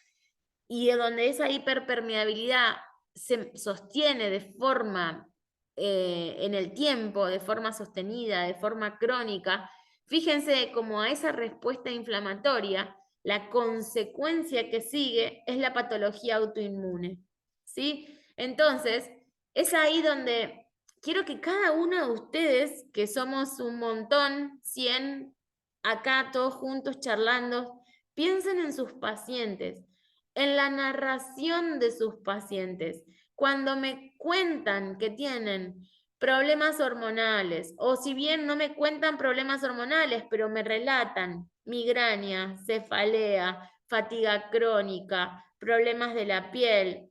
y de donde esa hiperpermeabilidad se sostiene de forma en el tiempo, de forma sostenida, de forma crónica, fíjense cómo a esa respuesta inflamatoria, la consecuencia que sigue es la patología autoinmune. ¿Sí? Entonces, es ahí donde quiero que cada uno de ustedes, que somos un montón, 100, acá todos juntos charlando, piensen en sus pacientes, en la narración de sus pacientes. Cuando me cuentan que tienen problemas hormonales, o si bien no me cuentan problemas hormonales, pero me relatan migraña, cefalea, fatiga crónica, problemas de la piel,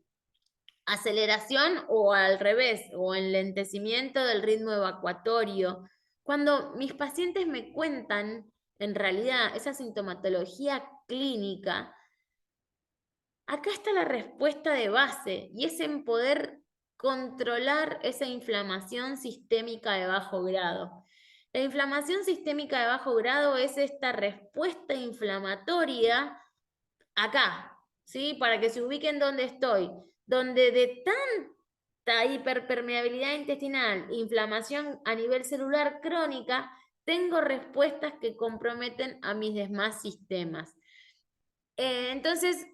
aceleración o al revés, o enlentecimiento del ritmo evacuatorio. Cuando mis pacientes me cuentan en realidad esa sintomatología clínica, acá está la respuesta de base y es en poder controlar esa inflamación sistémica de bajo grado. La inflamación sistémica de bajo grado es esta respuesta inflamatoria acá, ¿sí? Para que se ubiquen donde estoy, donde de tanta hiperpermeabilidad intestinal, inflamación a nivel celular crónica, tengo respuestas que comprometen a mis demás sistemas. Entonces,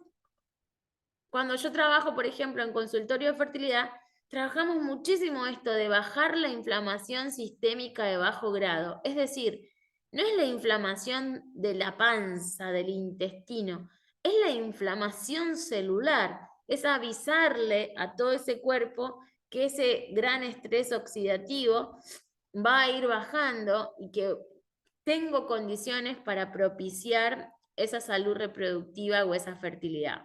cuando yo trabajo, por ejemplo, en consultorio de fertilidad, trabajamos muchísimo esto de bajar la inflamación sistémica de bajo grado. Es decir, no es la inflamación de la panza, del intestino, es la inflamación celular, es avisarle a todo ese cuerpo que ese gran estrés oxidativo va a ir bajando y que tengo condiciones para propiciar esa salud reproductiva o esa fertilidad,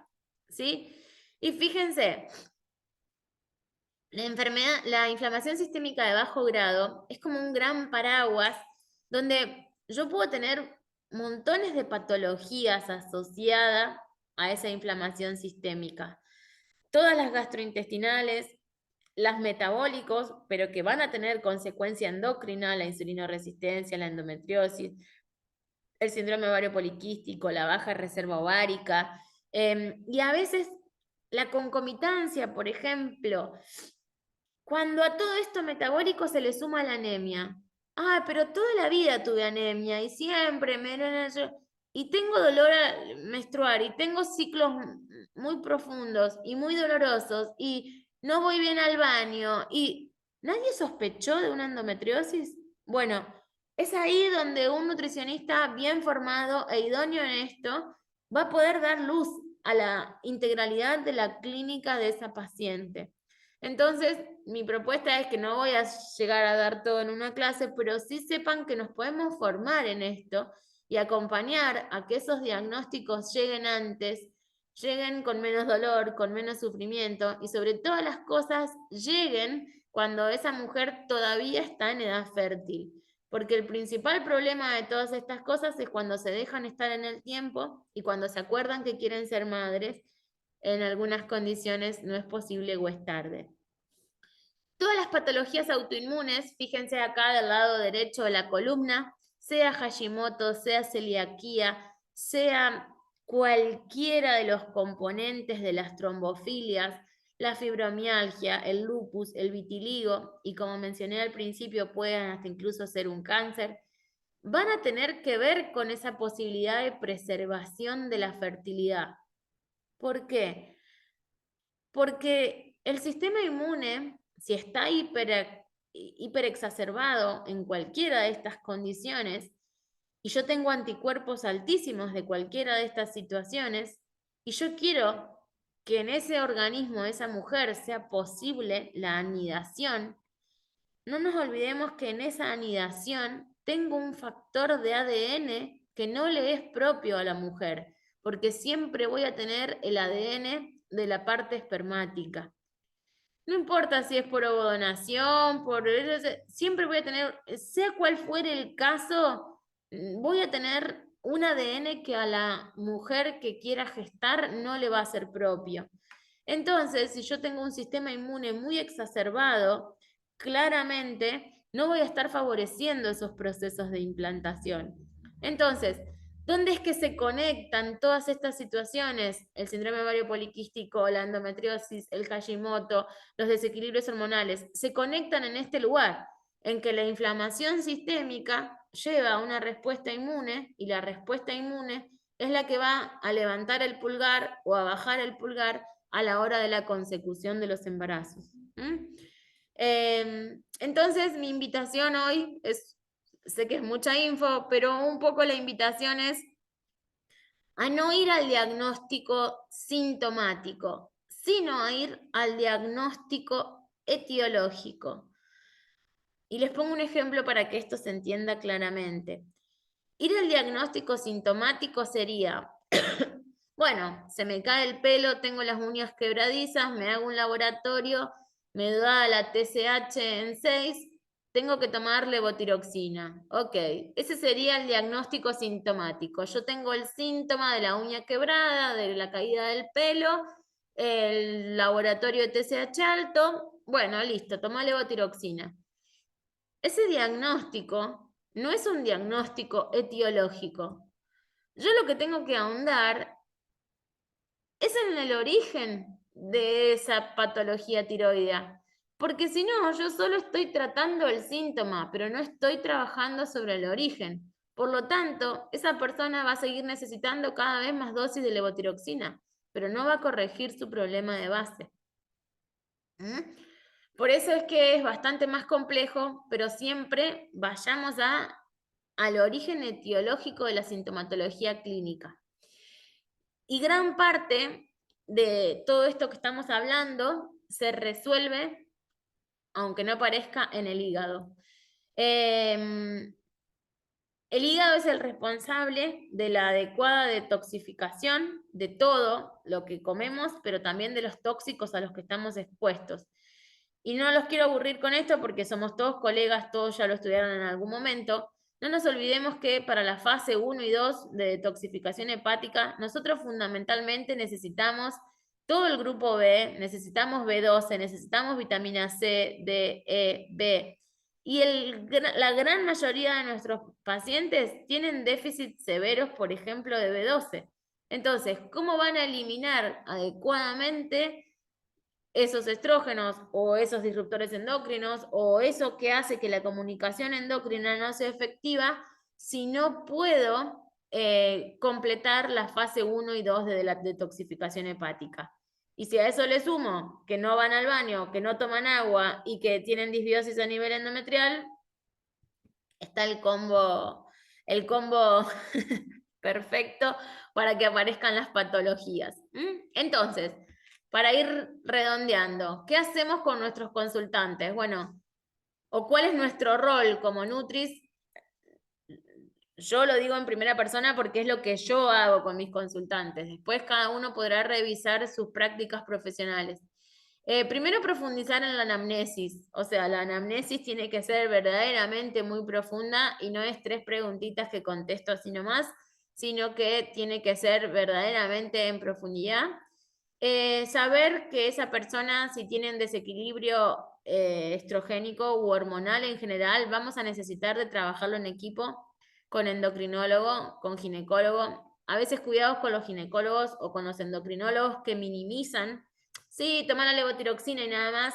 ¿sí? Y fíjense, la inflamación sistémica de bajo grado es como un gran paraguas donde yo puedo tener montones de patologías asociadas a esa inflamación sistémica. Todas las gastrointestinales, las metabólicos, pero que van a tener consecuencia endocrina, la insulinoresistencia, la endometriosis, el síndrome ovario poliquístico, la baja reserva ovárica, y a veces la concomitancia, por ejemplo, cuando a todo esto metabólico se le suma la anemia. Ah, pero toda la vida tuve anemia y siempre y tengo dolor al menstruar y tengo ciclos muy profundos y muy dolorosos y no voy bien al baño y ¿nadie sospechó de una endometriosis? Bueno, es ahí donde un nutricionista bien formado e idóneo en esto va a poder dar luz a la integralidad de la clínica de esa paciente. Entonces, mi propuesta es que no voy a llegar a dar todo en una clase, pero sí sepan que nos podemos formar en esto y acompañar a que esos diagnósticos lleguen antes, lleguen con menos dolor, con menos sufrimiento y sobre todas las cosas lleguen cuando esa mujer todavía está en edad fértil. Porque el principal problema de todas estas cosas es cuando se dejan estar en el tiempo y cuando se acuerdan que quieren ser madres, en algunas condiciones no es posible o es tarde. Todas las patologías autoinmunes, fíjense acá del lado derecho de la columna, sea Hashimoto, sea celiaquía, sea cualquiera de los componentes de las trombofilias, la fibromialgia, el lupus, el vitiligo, y como mencioné al principio, pueden hasta incluso ser un cáncer, van a tener que ver con esa posibilidad de preservación de la fertilidad. ¿Por qué? Porque el sistema inmune, si está hiperexacerbado en cualquiera de estas condiciones, y yo tengo anticuerpos altísimos de cualquiera de estas situaciones, y yo quiero que en ese organismo de esa mujer sea posible la anidación, no nos olvidemos que en esa anidación tengo un factor de ADN que no le es propio a la mujer, porque siempre voy a tener el ADN de la parte espermática. No importa si es por ovodonación, siempre voy a tener, sea cual fuere el caso, voy a tener un ADN que a la mujer que quiera gestar no le va a ser propio. Entonces, si yo tengo un sistema inmune muy exacerbado, claramente no voy a estar favoreciendo esos procesos de implantación. Entonces, ¿dónde es que se conectan todas estas situaciones? El síndrome ovario poliquístico, la endometriosis, el Hashimoto, los desequilibrios hormonales, se conectan en este lugar, en que la inflamación sistémica lleva a una respuesta inmune y la respuesta inmune es la que va a levantar el pulgar o a bajar el pulgar a la hora de la consecución de los embarazos. Entonces, mi invitación hoy es, sé que es mucha info, pero un poco la invitación es a no ir al diagnóstico sintomático, sino a ir al diagnóstico etiológico. Y les pongo un ejemplo para que esto se entienda claramente. Ir al diagnóstico sintomático sería, bueno, se me cae el pelo, tengo las uñas quebradizas, me hago un laboratorio, me da la TSH en 6, tengo que tomar levotiroxina. Ok, ese sería el diagnóstico sintomático. Yo tengo el síntoma de la uña quebrada, de la caída del pelo, el laboratorio de TSH alto, bueno, listo, toma levotiroxina. Ese diagnóstico no es un diagnóstico etiológico. Yo lo que tengo que ahondar es en el origen de esa patología tiroidea. Porque si no, yo solo estoy tratando el síntoma, pero no estoy trabajando sobre el origen. Por lo tanto, esa persona va a seguir necesitando cada vez más dosis de levotiroxina. pero no va a corregir su problema de base. Por eso es que es bastante más complejo, pero siempre vayamos al origen etiológico de la sintomatología clínica. Y gran parte de todo esto que estamos hablando se resuelve, aunque no parezca, en el hígado. El hígado es el responsable de la adecuada detoxificación de todo lo que comemos, pero también de los tóxicos a los que estamos expuestos. Y no los quiero aburrir con esto porque somos todos colegas, todos ya lo estudiaron en algún momento. No nos olvidemos que para la fase 1 y 2 de detoxificación hepática, nosotros fundamentalmente necesitamos todo el grupo B, necesitamos B12, necesitamos vitamina C, D, E, B. Y la gran mayoría de nuestros pacientes tienen déficits severos, por ejemplo, de B12. Entonces, ¿cómo van a eliminar adecuadamente esos estrógenos o esos disruptores endocrinos o eso que hace que la comunicación endocrina no sea efectiva si no puedo completar la fase 1 y 2 de la detoxificación hepática? Y si a eso le sumo que no van al baño, que no toman agua y que tienen disbiosis a nivel endometrial, está el combo perfecto para que aparezcan las patologías. Entonces, para ir redondeando, ¿qué hacemos con nuestros consultantes? Bueno, o cuál es nuestro rol como Nutris. Yo lo digo en primera persona porque es lo que yo hago con mis consultantes. Después cada uno podrá revisar sus prácticas profesionales. Primero profundizar en la anamnesis, o sea, la anamnesis tiene que ser verdaderamente muy profunda y no es 3 preguntitas que contesto así nomás, sino que tiene que ser verdaderamente en profundidad. Saber que esa persona, si tiene un desequilibrio estrogénico u hormonal en general, vamos a necesitar de trabajarlo en equipo con endocrinólogo, con ginecólogo. A veces cuidados con los ginecólogos o con los endocrinólogos que minimizan. Sí, tomar la levotiroxina y nada más.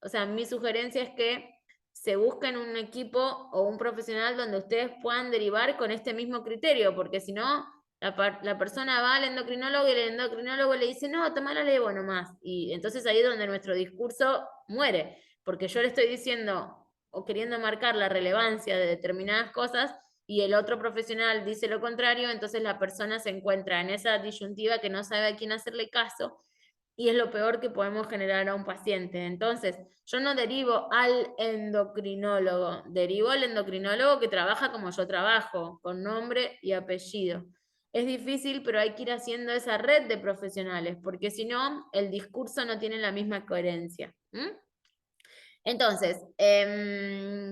O sea, mi sugerencia es que se busquen un equipo o un profesional donde ustedes puedan derivar con este mismo criterio, porque si no, la persona va al endocrinólogo y el endocrinólogo le dice, no, toma la levo nomás. Y entonces ahí es donde nuestro discurso muere, porque yo le estoy diciendo o queriendo marcar la relevancia de determinadas cosas y el otro profesional dice lo contrario, entonces la persona se encuentra en esa disyuntiva que no sabe a quién hacerle caso y es lo peor que podemos generar a un paciente. Entonces, yo no derivo al endocrinólogo, derivo al endocrinólogo que trabaja como yo trabajo, con nombre y apellido. Es difícil, pero hay que ir haciendo esa red de profesionales, porque si no, el discurso no tiene la misma coherencia. Entonces,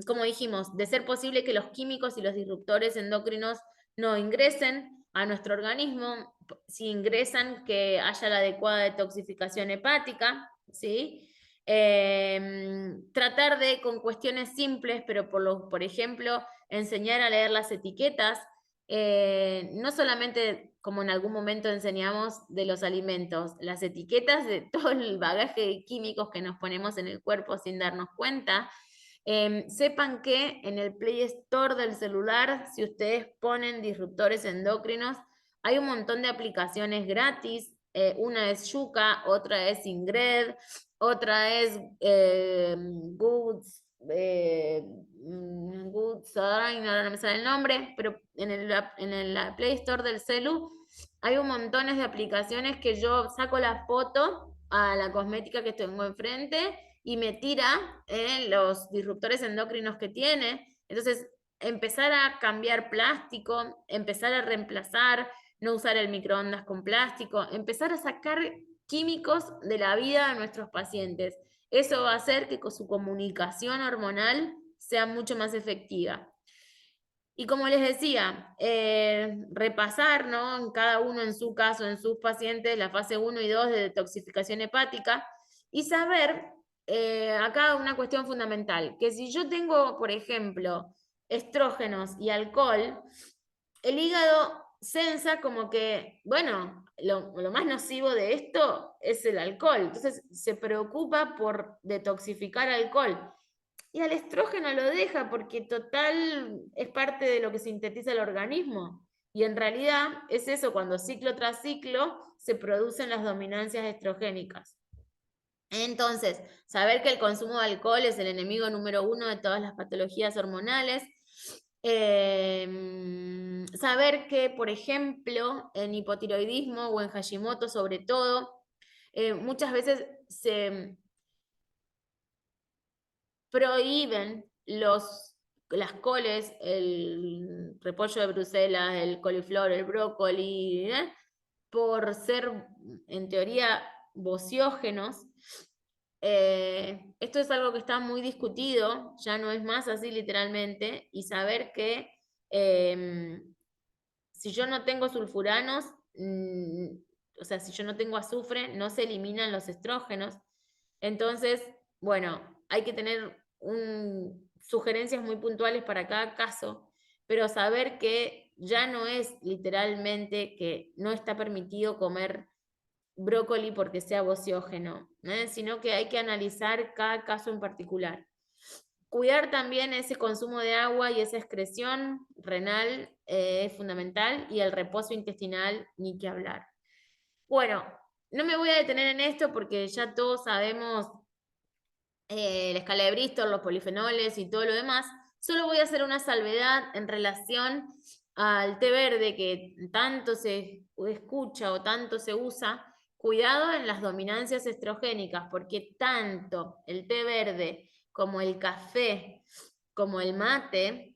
como dijimos, de ser posible que los químicos y los disruptores endocrinos no ingresen a nuestro organismo, si ingresan, que haya la adecuada detoxificación hepática, ¿sí? Tratar de, con cuestiones simples, pero por ejemplo, enseñar a leer las etiquetas, no solamente como en algún momento enseñamos de los alimentos, las etiquetas de todo el bagaje de químicos que nos ponemos en el cuerpo sin darnos cuenta. Sepan que en el Play Store del celular, si ustedes ponen disruptores endocrinos, hay un montón de aplicaciones gratis. Una es Yuka, otra es Ingred, otra es Goods, ahora no me sale el nombre, pero en el Play Store del celu hay un montón de aplicaciones que yo saco la foto a la cosmética que tengo enfrente y me tira los disruptores endocrinos que tiene. Entonces, empezar a cambiar plástico, empezar a reemplazar, no usar el microondas con plástico, empezar a sacar químicos de la vida de nuestros pacientes. Eso va a hacer que su comunicación hormonal sea mucho más efectiva. Y como les decía, repasar, ¿no? En cada uno en su caso, en sus pacientes, la fase 1 y 2 de detoxificación hepática y saber, acá una cuestión fundamental, que si yo tengo, por ejemplo, estrógenos y alcohol, el hígado sensa como que, bueno, lo más nocivo de esto es el alcohol, entonces se preocupa por detoxificar alcohol. Y al estrógeno lo deja porque total es parte de lo que sintetiza el organismo. Y en realidad es eso, cuando ciclo tras ciclo se producen las dominancias estrogénicas. Entonces, saber que el consumo de alcohol es el enemigo número 1 de todas las patologías hormonales. Saber que, por ejemplo, en hipotiroidismo o en Hashimoto sobre todo, muchas veces se prohíben las coles, el repollo de Bruselas, el coliflor, el brócoli, por ser, en teoría, bociógenos. Esto es algo que está muy discutido, ya no es más así literalmente, y saber que si yo no tengo sulfuranos, o sea, si yo no tengo azufre, no se eliminan los estrógenos. Entonces, bueno, hay que tener sugerencias muy puntuales para cada caso, pero saber que ya no es literalmente que no está permitido comer brócoli porque sea bociógeno, sino que hay que analizar cada caso en particular. Cuidar también ese consumo de agua y esa excreción renal es fundamental, y el reposo intestinal ni que hablar. Bueno, no me voy a detener en esto porque ya todos sabemos la escala de Bristol, los polifenoles y todo lo demás. Solo voy a hacer una salvedad en relación al té verde que tanto se escucha o tanto se usa. Cuidado en las dominancias estrogénicas, porque tanto el té verde como el café, como el mate,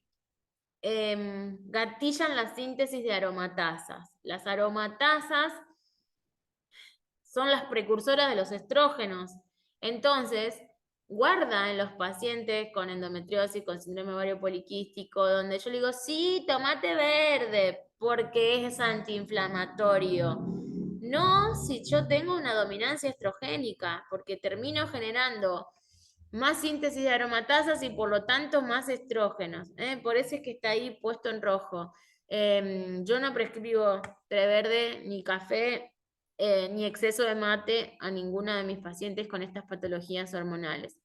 gatillan la síntesis de aromatasas. Las aromatasas son las precursoras de los estrógenos. Entonces, guarda en los pacientes con endometriosis, con síndrome ovario poliquístico, donde yo le digo, sí, tomate verde, porque es antiinflamatorio. No si yo tengo una dominancia estrogénica, porque termino generando más síntesis de aromatasas y por lo tanto más estrógenos. Por eso es que está ahí puesto en rojo. Yo no prescribo té verde ni café ni exceso de mate a ninguna de mis pacientes con estas patologías hormonales.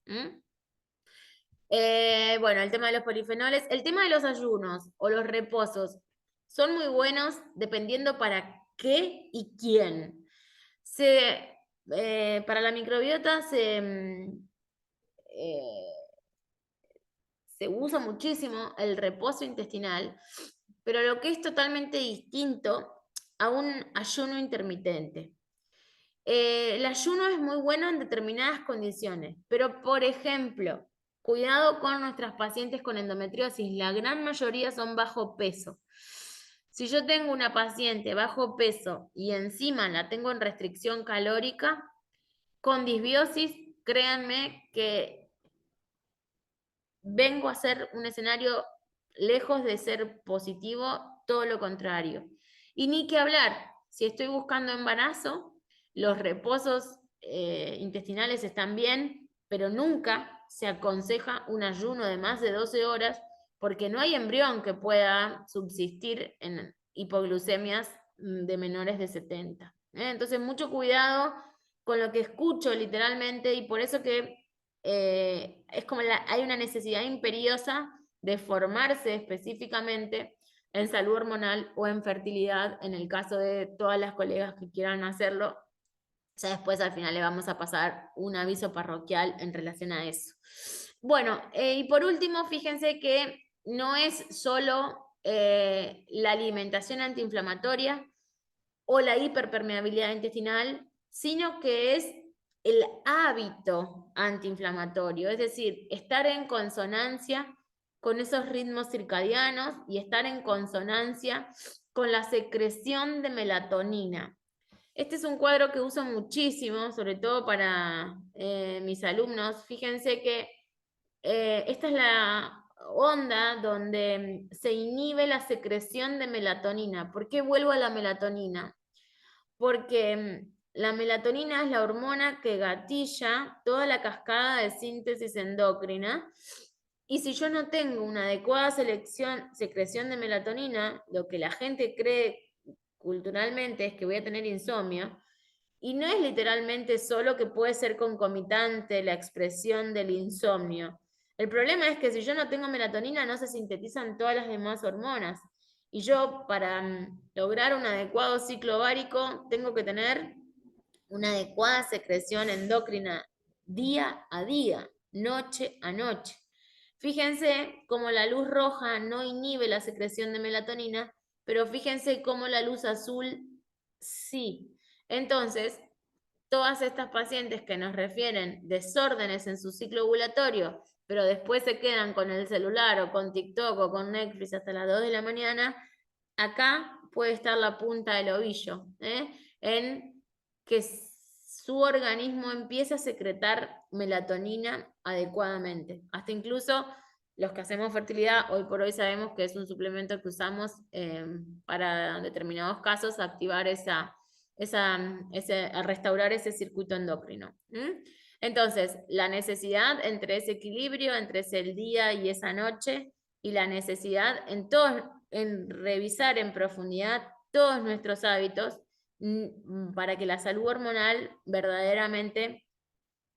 Bueno, el tema de los polifenoles, el tema de los ayunos o los reposos son muy buenos dependiendo para qué y quién. Para la microbiota se usa muchísimo el reposo intestinal, pero lo que es totalmente distinto a un ayuno intermitente. El ayuno es muy bueno en determinadas condiciones, pero por ejemplo, cuidado con nuestras pacientes con endometriosis, la gran mayoría son bajo peso. Si yo tengo una paciente bajo peso y encima la tengo en restricción calórica, con disbiosis, créanme que vengo a ser un escenario lejos de ser positivo, todo lo contrario. Y ni que hablar, si estoy buscando embarazo, los reposos intestinales están bien, pero nunca se aconseja un ayuno de más de 12 horas porque no hay embrión que pueda subsistir en hipoglucemias de menores de 70. Entonces, mucho cuidado con lo que escucho literalmente, y por eso que es como hay una necesidad imperiosa de formarse específicamente en salud hormonal o en fertilidad, en el caso de todas las colegas que quieran hacerlo. Ya después al final le vamos a pasar un aviso parroquial en relación a eso. Bueno, y por último, fíjense que no es solo la alimentación antiinflamatoria o la hiperpermeabilidad intestinal, sino que es el hábito antiinflamatorio, es decir, estar en consonancia con esos ritmos circadianos y estar en consonancia con la secreción de melatonina. Este es un cuadro que uso muchísimo, sobre todo para mis alumnos. Fíjense que esta es la onda donde se inhibe la secreción de melatonina. ¿Por qué vuelvo a la melatonina? Porque la melatonina es la hormona que gatilla toda la cascada de síntesis endocrina, y si yo no tengo una adecuada secreción de melatonina, lo que la gente cree culturalmente es que voy a tener insomnio, y no es literalmente solo que puede ser concomitante la expresión del insomnio. El problema es que si yo no tengo melatonina no se sintetizan todas las demás hormonas. Y yo, para lograr un adecuado ciclo ovárico, tengo que tener una adecuada secreción endocrina día a día, noche a noche. Fíjense cómo la luz roja no inhibe la secreción de melatonina, pero fíjense cómo la luz azul sí. Entonces, todas estas pacientes que nos refieren desórdenes en su ciclo ovulatorio, pero después se quedan con el celular o con TikTok o con Netflix hasta las 2 de la mañana, acá puede estar la punta del ovillo, en que su organismo empieza a secretar melatonina adecuadamente. Hasta incluso los que hacemos fertilidad, hoy por hoy sabemos que es un suplemento que usamos para determinados casos activar a restaurar ese circuito endocrino. Entonces, la necesidad entre ese equilibrio, entre ese día y esa noche, y la necesidad en revisar en profundidad todos nuestros hábitos para que la salud hormonal verdaderamente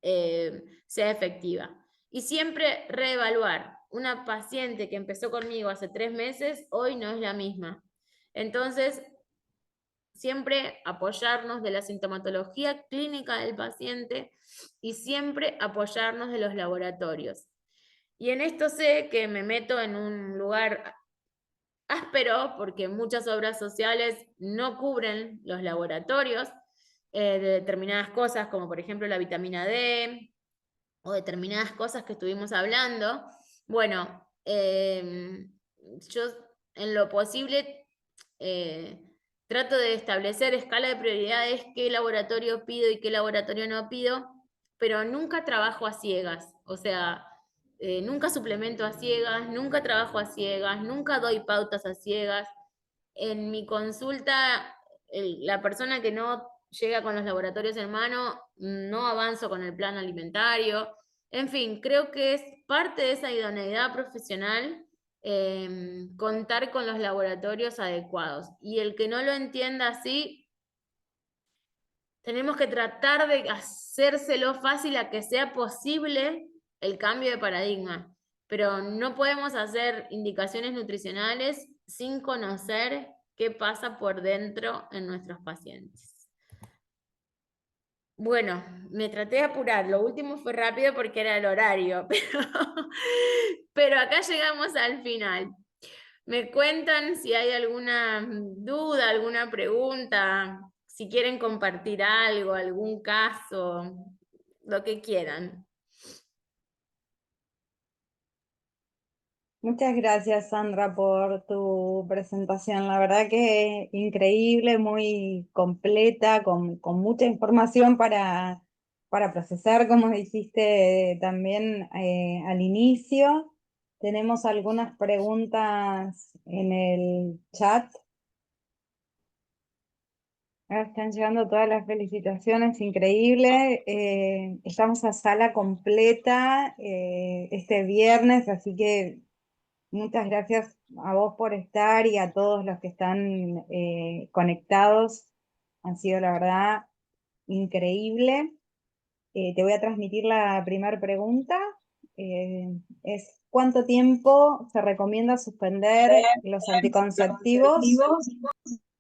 sea efectiva. Y siempre reevaluar. Una paciente que empezó conmigo hace 3 meses, hoy no es la misma. Entonces, siempre apoyarnos de la sintomatología clínica del paciente y siempre apoyarnos de los laboratorios. Y en esto sé que me meto en un lugar áspero porque muchas obras sociales no cubren los laboratorios de determinadas cosas, como por ejemplo la vitamina D o determinadas cosas que estuvimos hablando. Bueno, yo en lo posible trato de establecer escala de prioridades, qué laboratorio pido y qué laboratorio no pido, pero nunca trabajo a ciegas, o sea, nunca suplemento a ciegas, nunca trabajo a ciegas, nunca doy pautas a ciegas. En mi consulta, la persona que no llega con los laboratorios en mano, no avanzo con el plan alimentario. En fin, creo que es parte de esa idoneidad profesional contar con los laboratorios adecuados. Y el que no lo entienda así, tenemos que tratar de hacérselo fácil a que sea posible el cambio de paradigma. Pero no podemos hacer indicaciones nutricionales sin conocer qué pasa por dentro en nuestros pacientes. Bueno, me traté de apurar, lo último fue rápido porque era el horario, pero acá llegamos al final. Me cuentan si hay alguna duda, alguna pregunta, si quieren compartir algo, algún caso, lo que quieran. Muchas gracias, Sandra, por tu presentación. La verdad que increíble, muy completa, con mucha información para procesar, como dijiste también al inicio. Tenemos algunas preguntas en el chat. Están llegando todas las felicitaciones, increíble. Estamos a sala completa este viernes, así que muchas gracias a vos por estar y a todos los que están conectados. Han sido, la verdad, increíble. Te voy a transmitir la primera pregunta. Es ¿cuánto tiempo se recomienda suspender los anticonceptivos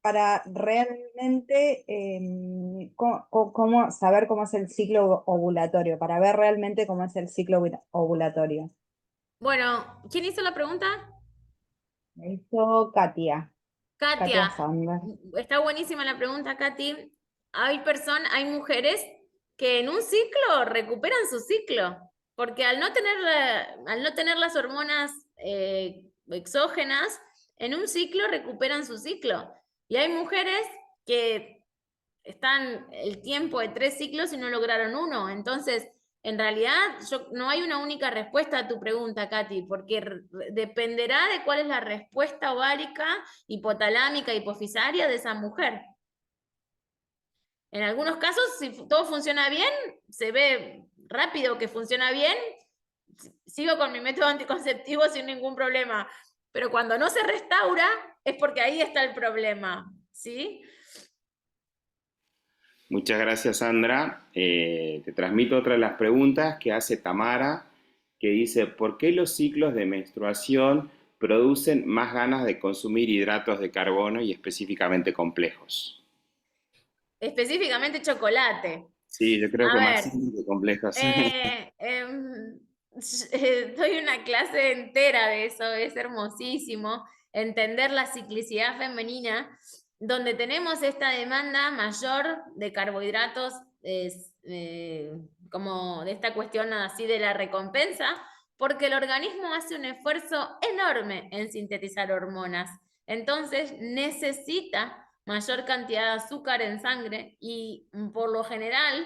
para realmente cómo saber cómo es el ciclo ovulatorio, para ver realmente cómo es el ciclo ovulatorio? Bueno, ¿quién hizo la pregunta? Me hizo Katia Katia, Sander. está buenísima la pregunta, Katy. Hay mujeres que en un ciclo recuperan su ciclo, porque al no tener las hormonas exógenas, en un ciclo recuperan su ciclo. Y hay mujeres que están el tiempo de 3 ciclos y no lograron uno. Entonces, en realidad, no hay una única respuesta a tu pregunta, Katy, porque dependerá de cuál es la respuesta ovárica, hipotalámica, hipofisaria de esa mujer. En algunos casos, si todo funciona bien, se ve rápido que funciona bien, sigo con mi método anticonceptivo sin ningún problema. Pero cuando no se restaura, es porque ahí está el problema, ¿sí? Muchas gracias, Sandra. Te transmito otra de las preguntas que hace Tamara, que dice, ¿por qué los ciclos de menstruación producen más ganas de consumir hidratos de carbono y específicamente complejos? Específicamente chocolate. Sí, yo creo A que más ver, simples que complejos. doy una clase entera de eso, es hermosísimo entender la ciclicidad femenina, donde tenemos esta demanda mayor de carbohidratos, como de esta cuestión así de la recompensa, porque el organismo hace un esfuerzo enorme en sintetizar hormonas. Entonces necesita mayor cantidad de azúcar en sangre y por lo general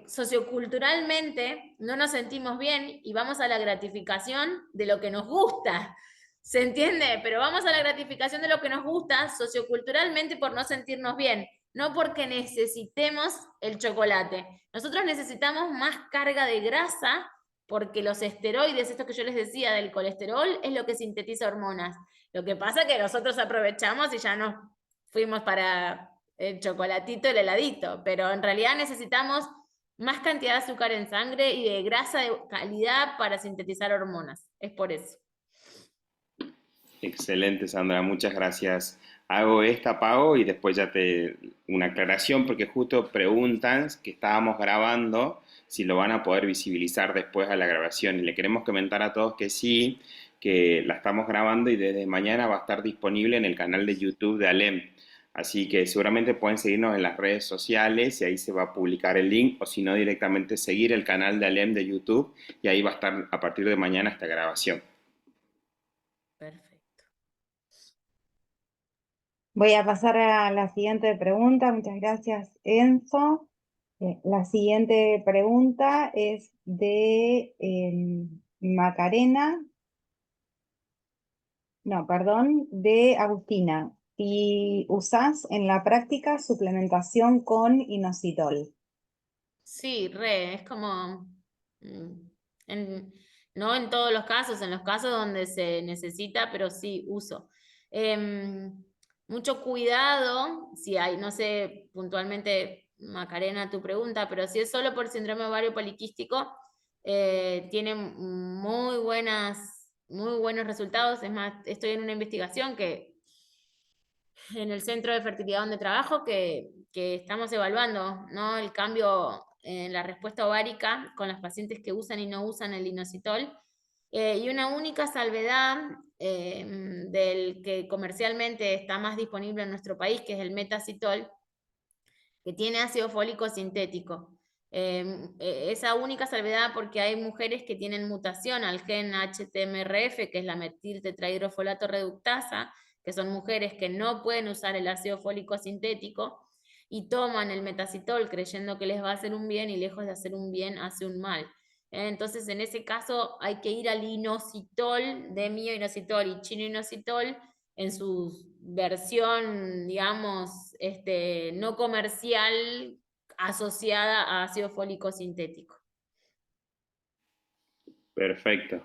socioculturalmente no nos sentimos bien y vamos a la gratificación de lo que nos gusta. ¿Se entiende? Pero vamos a la gratificación de lo que nos gusta socioculturalmente por no sentirnos bien, no porque necesitemos el chocolate. Nosotros necesitamos más carga de grasa porque los esteroides, esto que yo les decía del colesterol, es lo que sintetiza hormonas. Lo que pasa es que nosotros aprovechamos y ya nos fuimos para el chocolatito, el heladito, pero en realidad necesitamos más cantidad de azúcar en sangre y de grasa de calidad para sintetizar hormonas. Es por eso. Excelente, Sandra, muchas gracias. Hago esta, Pau, y después ya una aclaración, porque justo preguntan que estábamos grabando, si lo van a poder visibilizar después a la grabación. Y le queremos comentar a todos que sí, que la estamos grabando y desde mañana va a estar disponible en el canal de YouTube de Alem. Así que seguramente pueden seguirnos en las redes sociales y ahí se va a publicar el link, o si no, directamente seguir el canal de Alem de YouTube y ahí va a estar a partir de mañana esta grabación. Perfecto. Voy a pasar a la siguiente pregunta. Muchas gracias, Enzo. La siguiente pregunta es de Macarena. No, perdón, de Agustina. ¿Y usás en la práctica suplementación con inositol? Sí, es como, no en todos los casos, en los casos donde se necesita, pero sí uso. Mucho cuidado, si hay, no sé puntualmente, Macarena, tu pregunta, pero si es solo por síndrome ovario poliquístico, tiene muy buenos resultados. Es más, estoy en una investigación en el centro de fertilidad donde trabajo que estamos evaluando, ¿no? El cambio en la respuesta ovárica con las pacientes que usan y no usan el inositol. Y una única salvedad del que comercialmente está más disponible en nuestro país, que es el metacitol, que tiene ácido fólico sintético. Esa única salvedad porque hay mujeres que tienen mutación al gen HTMRF, que es la metiltetrahidrofolato reductasa, que son mujeres que no pueden usar el ácido fólico sintético y toman el metacitol creyendo que les va a hacer un bien y lejos de hacer un bien hace un mal. Entonces, en ese caso hay que ir al inositol, demioinositol y chinoinositol, en su versión, digamos, no comercial, asociada a ácido fólico sintético. Perfecto.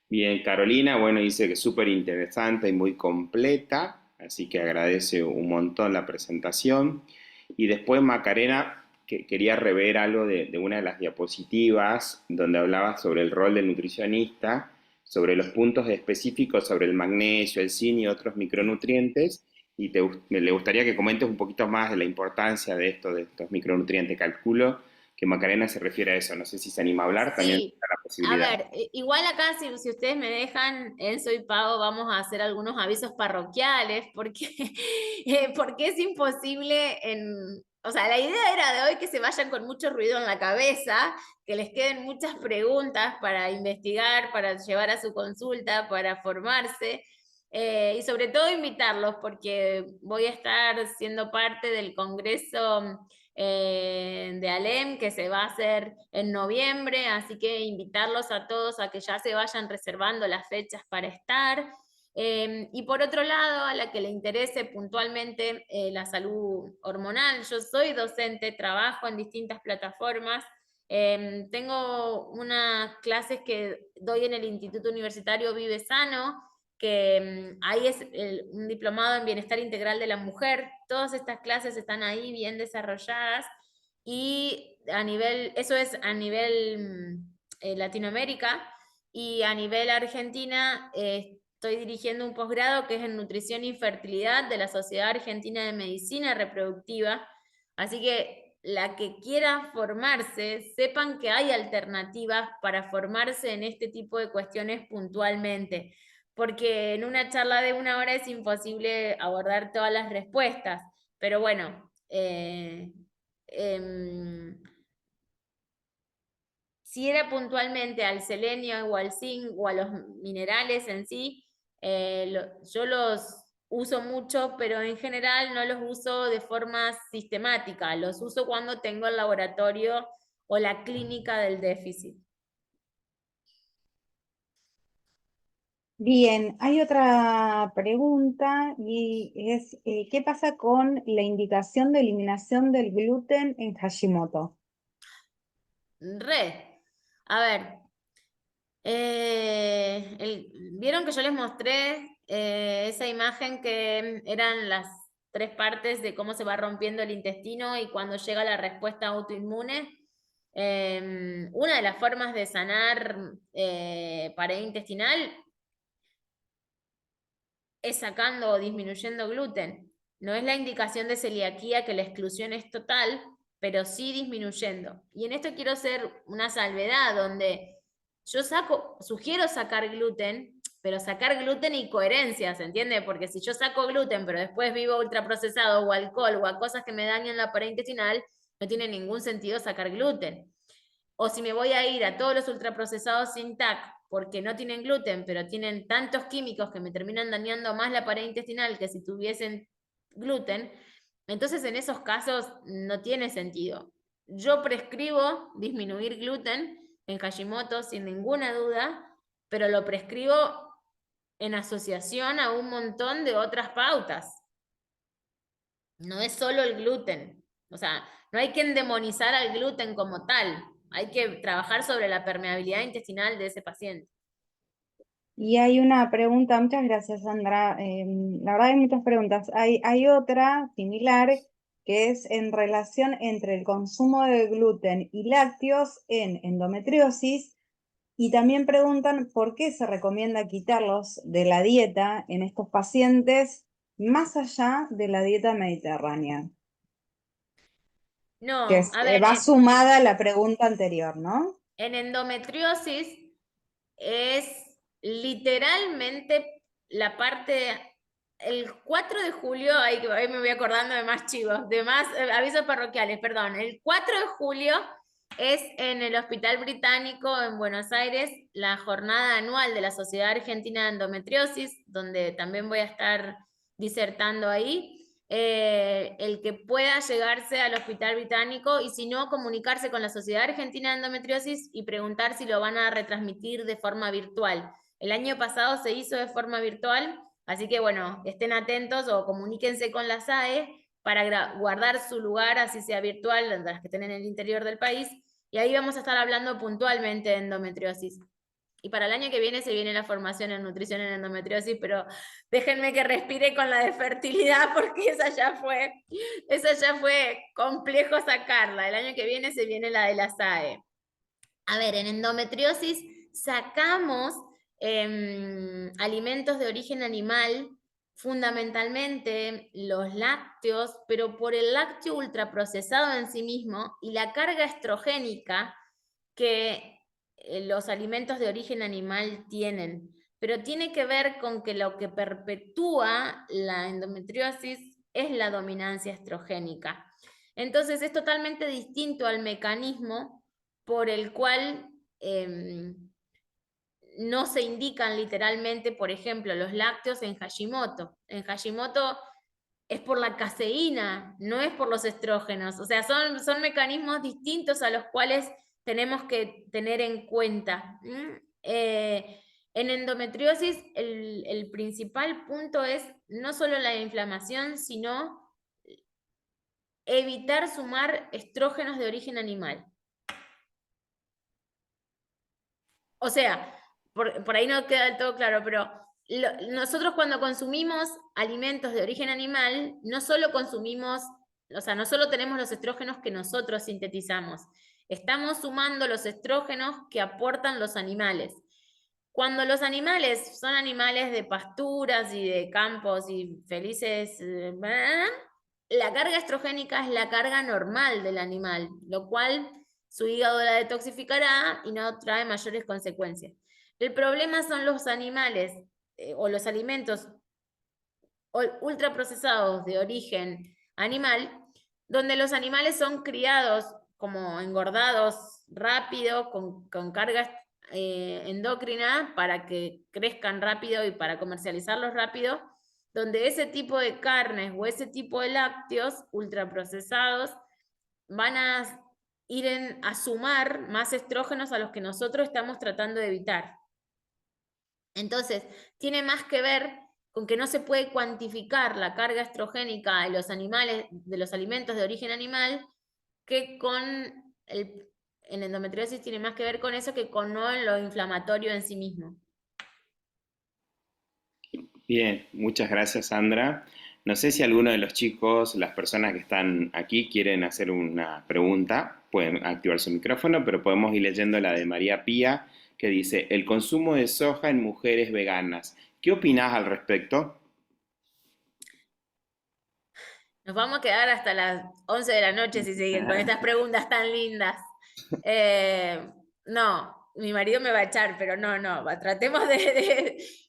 Bien, Carolina, bueno, dice que es súper interesante y muy completa, así que agradece un montón la presentación. Y después Macarena que quería rever algo de una de las diapositivas donde hablaba sobre el rol del nutricionista, sobre los puntos específicos sobre el magnesio, el zinc y otros micronutrientes, y le gustaría que comentes un poquito más de la importancia de estos micronutrientes. Calculo que Macarena se refiere a eso, no sé si se anima a hablar, también Sí, está la a posibilidad. ver, igual acá si ustedes me dejan, Enzo y Pau, vamos a hacer algunos avisos parroquiales, porque, porque es imposible o sea, la idea era de hoy que se vayan con mucho ruido en la cabeza, que les queden muchas preguntas para investigar, para llevar a su consulta, para formarse, y sobre todo invitarlos, porque voy a estar siendo parte del Congreso de Alem, que se va a hacer en noviembre, así que invitarlos a todos a que ya se vayan reservando las fechas para estar. Y por otro lado, a la que le interese puntualmente la salud hormonal, yo soy docente, trabajo en distintas plataformas. Tengo unas clases que doy en el Instituto Universitario Vive Sano, que ahí es un diplomado en bienestar integral de la mujer. Todas estas clases están ahí bien desarrolladas y eso es a nivel Latinoamérica, y a nivel Argentina estoy dirigiendo un posgrado que es en Nutrición y Fertilidad de la Sociedad Argentina de Medicina Reproductiva, así que la que quiera formarse, sepan que hay alternativas para formarse en este tipo de cuestiones puntualmente, porque en una charla de 1 hora es imposible abordar todas las respuestas, pero bueno, si era puntualmente al selenio o al zinc o a los minerales en sí, yo los uso mucho, pero en general no los uso de forma sistemática, los uso cuando tengo el laboratorio o la clínica del déficit. Bien, hay otra pregunta y es, ¿qué pasa con la indicación de eliminación del gluten en Hashimoto? A ver, vieron que yo les mostré esa imagen que eran las 3 partes de cómo se va rompiendo el intestino y cuando llega la respuesta autoinmune. Una de las formas de sanar pared intestinal es sacando o disminuyendo gluten. No es la indicación de celiaquía que la exclusión es total, pero sí disminuyendo. Y en esto quiero hacer una salvedad donde yo sugiero sacar gluten, pero sacar gluten y coherencia, ¿se entiende? Porque si yo saco gluten, pero después vivo ultraprocesado o alcohol o a cosas que me dañan la pared intestinal, no tiene ningún sentido sacar gluten. O si me voy a ir a todos los ultraprocesados sin TAC, porque no tienen gluten, pero tienen tantos químicos que me terminan dañando más la pared intestinal que si tuviesen gluten, entonces en esos casos no tiene sentido. Yo prescribo disminuir gluten en Hashimoto sin ninguna duda, pero lo prescribo en asociación a un montón de otras pautas. No es solo el gluten. O sea, no hay que endemonizar al gluten como tal. Hay que trabajar sobre la permeabilidad intestinal de ese paciente. Y hay una pregunta, muchas gracias, Sandra. La verdad hay muchas preguntas. Hay otra similar que es en relación entre el consumo de gluten y lácteos en endometriosis. Y también preguntan por qué se recomienda quitarlos de la dieta en estos pacientes más allá de la dieta mediterránea. No, Que a ver, va sumada a la pregunta anterior, ¿no? en endometriosis es literalmente la parte, el 4 de julio, ahí me voy acordando de más chivos, de más avisos parroquiales, perdón, el 4 de julio es en el Hospital Británico en Buenos Aires la jornada anual de la Sociedad Argentina de Endometriosis, donde también voy a estar disertando ahí. El que pueda llegarse al Hospital Británico y si no, comunicarse con la Sociedad Argentina de Endometriosis y preguntar si lo van a retransmitir de forma virtual. El año pasado se hizo de forma virtual, así que bueno, estén atentos o comuníquense con la SAE para guardar su lugar, así sea virtual, las que estén en el interior del país, y ahí vamos a estar hablando puntualmente de endometriosis. Y para el año que viene se viene la formación en nutrición en endometriosis, pero déjenme que respire con la de fertilidad porque esa ya fue complejo sacarla. El año que viene se viene la de la SAE. A ver, en endometriosis sacamos alimentos de origen animal, fundamentalmente los lácteos, pero por el lácteo ultraprocesado en sí mismo y la carga estrogénica que los alimentos de origen animal tienen, pero tiene que ver con que lo que perpetúa la endometriosis es la dominancia estrogénica. Entonces es totalmente distinto al mecanismo por el cual no se indican literalmente, por ejemplo, los lácteos en Hashimoto. En Hashimoto es por la caseína, no es por los estrógenos. O sea, son mecanismos distintos a los cuales tenemos que tener en cuenta. En endometriosis, el principal punto es no solo la inflamación, sino evitar sumar estrógenos de origen animal. O sea, por ahí no queda del todo claro, pero nosotros cuando consumimos alimentos de origen animal, no solo consumimos, o sea, no solo tenemos los estrógenos que nosotros sintetizamos, estamos sumando los estrógenos que aportan los animales. Cuando los animales son animales de pasturas y de campos y felices, la carga estrogénica es la carga normal del animal, lo cual su hígado la detoxificará y no trae mayores consecuencias. El problema son los animales o los alimentos ultraprocesados de origen animal, donde los animales son criados como engordados rápido, con cargas endocrina para que crezcan rápido y para comercializarlos rápido, donde ese tipo de carnes o ese tipo de lácteos ultraprocesados van a ir a sumar más estrógenos a los que nosotros estamos tratando de evitar. Entonces, tiene más que ver con que no se puede cuantificar la carga estrogénica de los animales, de los alimentos de origen animal, que con el endometriosis tiene más que ver con eso que con no lo inflamatorio en sí mismo. Bien, muchas gracias, Sandra. No sé si alguno de los chicos, las personas que están aquí, quieren hacer una pregunta. Pueden activar su micrófono, pero podemos ir leyendo la de María Pía, que dice, el consumo de soja en mujeres veganas. ¿Qué opinás al respecto? Nos vamos a quedar hasta las 11 de la noche si siguen con estas preguntas tan lindas. No, mi marido me va a echar, pero no, tratemos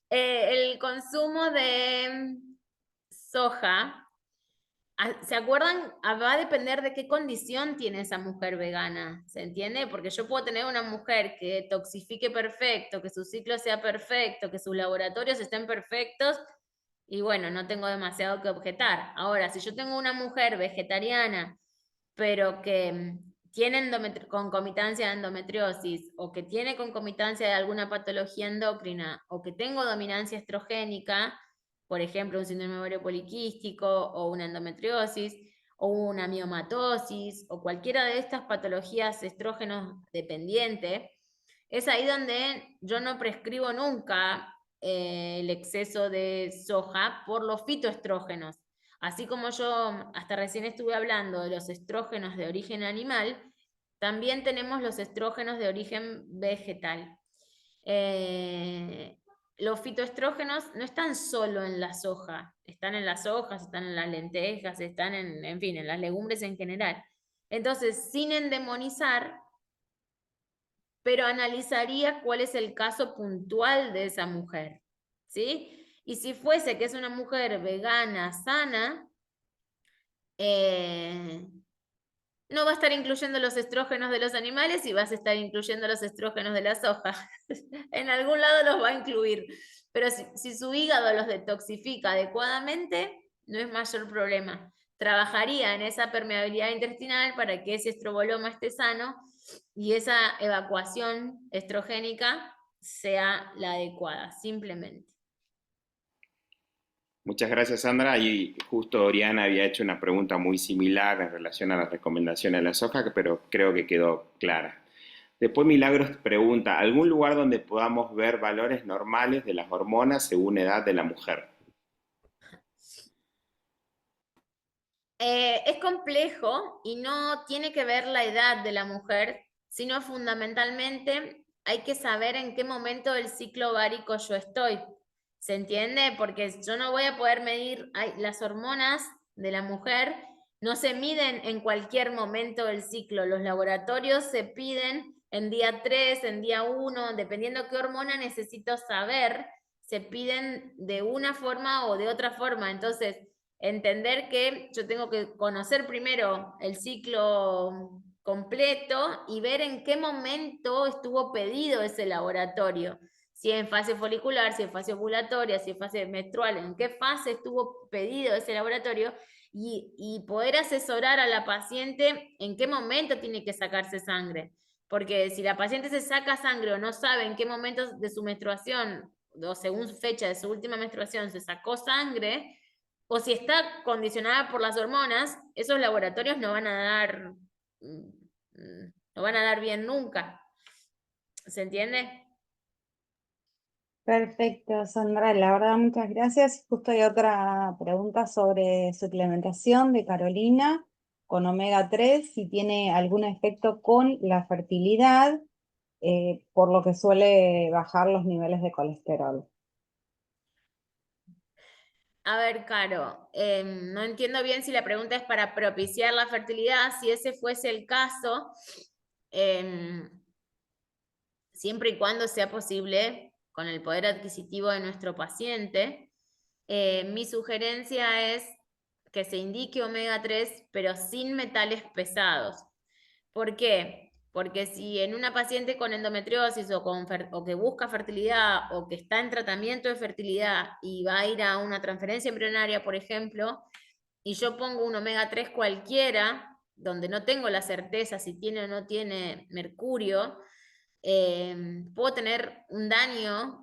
el consumo de soja. ¿Se acuerdan? Va a depender de qué condición tiene esa mujer vegana, ¿se entiende? Porque yo puedo tener una mujer que toxifique perfecto, que su ciclo sea perfecto, que sus laboratorios estén perfectos, y bueno, no tengo demasiado que objetar. Ahora, si yo tengo una mujer vegetariana, pero que tiene concomitancia de endometriosis, o que tiene concomitancia de alguna patología endocrina, o que tengo dominancia estrogénica, por ejemplo, un síndrome ovario poliquístico, o una endometriosis, o una miomatosis, o cualquiera de estas patologías estrógenos dependiente, es ahí donde yo no prescribo nunca el exceso de soja por los fitoestrógenos. Así como yo hasta recién estuve hablando de los estrógenos de origen animal, también tenemos los estrógenos de origen vegetal. Los fitoestrógenos no están solo en la soja, están en las hojas, están en las lentejas, están en fin, en las legumbres en general. Entonces, sin endemonizar, pero analizaría cuál es el caso puntual de esa mujer, ¿sí? Y si fuese que es una mujer vegana, sana, no va a estar incluyendo los estrógenos de los animales y vas a estar incluyendo los estrógenos de la soja. En algún lado los va a incluir, pero si su hígado los detoxifica adecuadamente, no es mayor problema. Trabajaría en esa permeabilidad intestinal para que ese estroboloma esté sano y esa evacuación estrogénica sea la adecuada, simplemente. Muchas gracias, Sandra. Y justo Oriana había hecho una pregunta muy similar en relación a las recomendaciones de la soja, pero creo que quedó clara. Después Milagros pregunta, ¿algún lugar donde podamos ver valores normales de las hormonas según edad de la mujer? Es complejo y no tiene que ver la edad de la mujer, sino fundamentalmente hay que saber en qué momento del ciclo ovárico yo estoy. ¿Se entiende? Porque yo no voy a poder medir las hormonas de la mujer, no se miden en cualquier momento del ciclo. Los laboratorios se piden en día 3, en día 1, dependiendo qué hormona necesito saber, se piden de una forma o de otra forma. Entonces, entender que yo tengo que conocer primero el ciclo completo y ver en qué momento estuvo pedido ese laboratorio. Si en fase folicular, si en fase ovulatoria, si en fase menstrual, en qué fase estuvo pedido ese laboratorio y poder asesorar a la paciente en qué momento tiene que sacarse sangre. Porque si la paciente se saca sangre o no sabe en qué momento de su menstruación o según fecha de su última menstruación se sacó sangre, o si está condicionada por las hormonas, esos laboratorios no van a dar bien nunca. ¿Se entiende? Perfecto, Sandra, la verdad, muchas gracias. Justo hay otra pregunta sobre suplementación de Carolina con omega 3, si tiene algún efecto con la fertilidad. por lo que suele bajar los niveles de colesterol. A ver, Caro, no entiendo bien si la pregunta es para propiciar la fertilidad. Si ese fuese el caso, siempre y cuando sea posible, con el poder adquisitivo de nuestro paciente, mi sugerencia es que se indique omega 3, pero sin metales pesados. ¿Por qué? Porque si en una paciente con endometriosis o que busca fertilidad o que está en tratamiento de fertilidad y va a ir a una transferencia embrionaria, por ejemplo, y yo pongo un omega 3 cualquiera, donde no tengo la certeza si tiene o no tiene mercurio, puedo tener un daño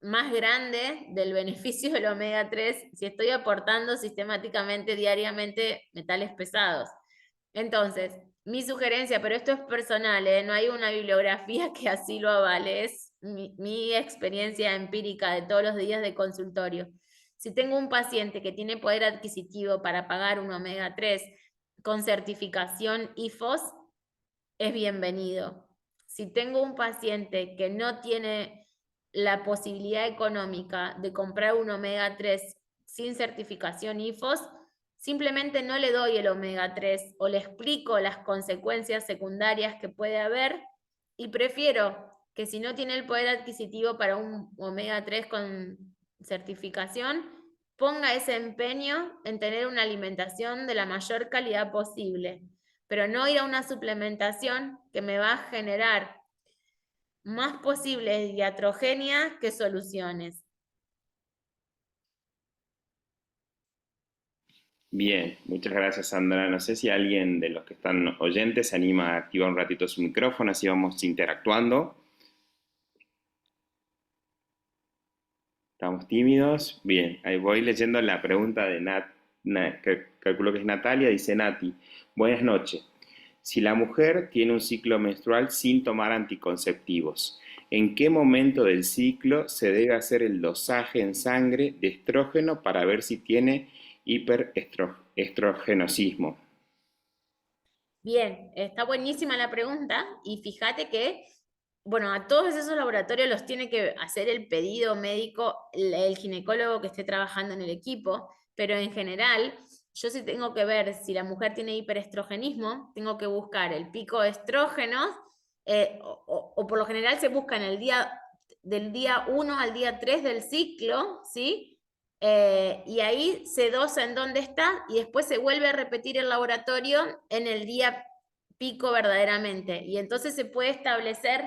más grande del beneficio del omega 3 si estoy aportando sistemáticamente, diariamente, metales pesados. Entonces, mi sugerencia, pero esto es personal, no hay una bibliografía que así lo avale, es mi experiencia empírica de todos los días de consultorio. Si tengo un paciente que tiene poder adquisitivo para pagar un omega 3 con certificación IFOS, es bienvenido. Si tengo un paciente que no tiene la posibilidad económica de comprar un omega 3 sin certificación IFOS, simplemente no le doy el omega 3 o le explico las consecuencias secundarias que puede haber y prefiero que si no tiene el poder adquisitivo para un omega 3 con certificación, ponga ese empeño en tener una alimentación de la mayor calidad posible, pero no ir a una suplementación que me va a generar más posibles iatrogenia que soluciones. Bien, muchas gracias, Sandra. No sé si alguien de los que están oyentes se anima a activar un ratito su micrófono, así vamos interactuando. ¿Estamos tímidos? Bien, ahí voy leyendo la pregunta de que calculo que es Natalia. Dice Nati: buenas noches. Si la mujer tiene un ciclo menstrual sin tomar anticonceptivos, ¿en qué momento del ciclo se debe hacer el dosaje en sangre de estrógeno para ver si tiene hiperestrogenosismo? Bien, está buenísima la pregunta y fíjate que, bueno, a todos esos laboratorios los tiene que hacer el pedido médico el ginecólogo que esté trabajando en el equipo, pero en general, yo sí tengo que ver si la mujer tiene hiperestrogenismo, tengo que buscar el pico de estrógenos, o por lo general se busca en el día, del día 1 al día 3 del ciclo, ¿sí? Y ahí se dosa en dónde está y después se vuelve a repetir el laboratorio en el día pico verdaderamente. Y entonces se puede establecer,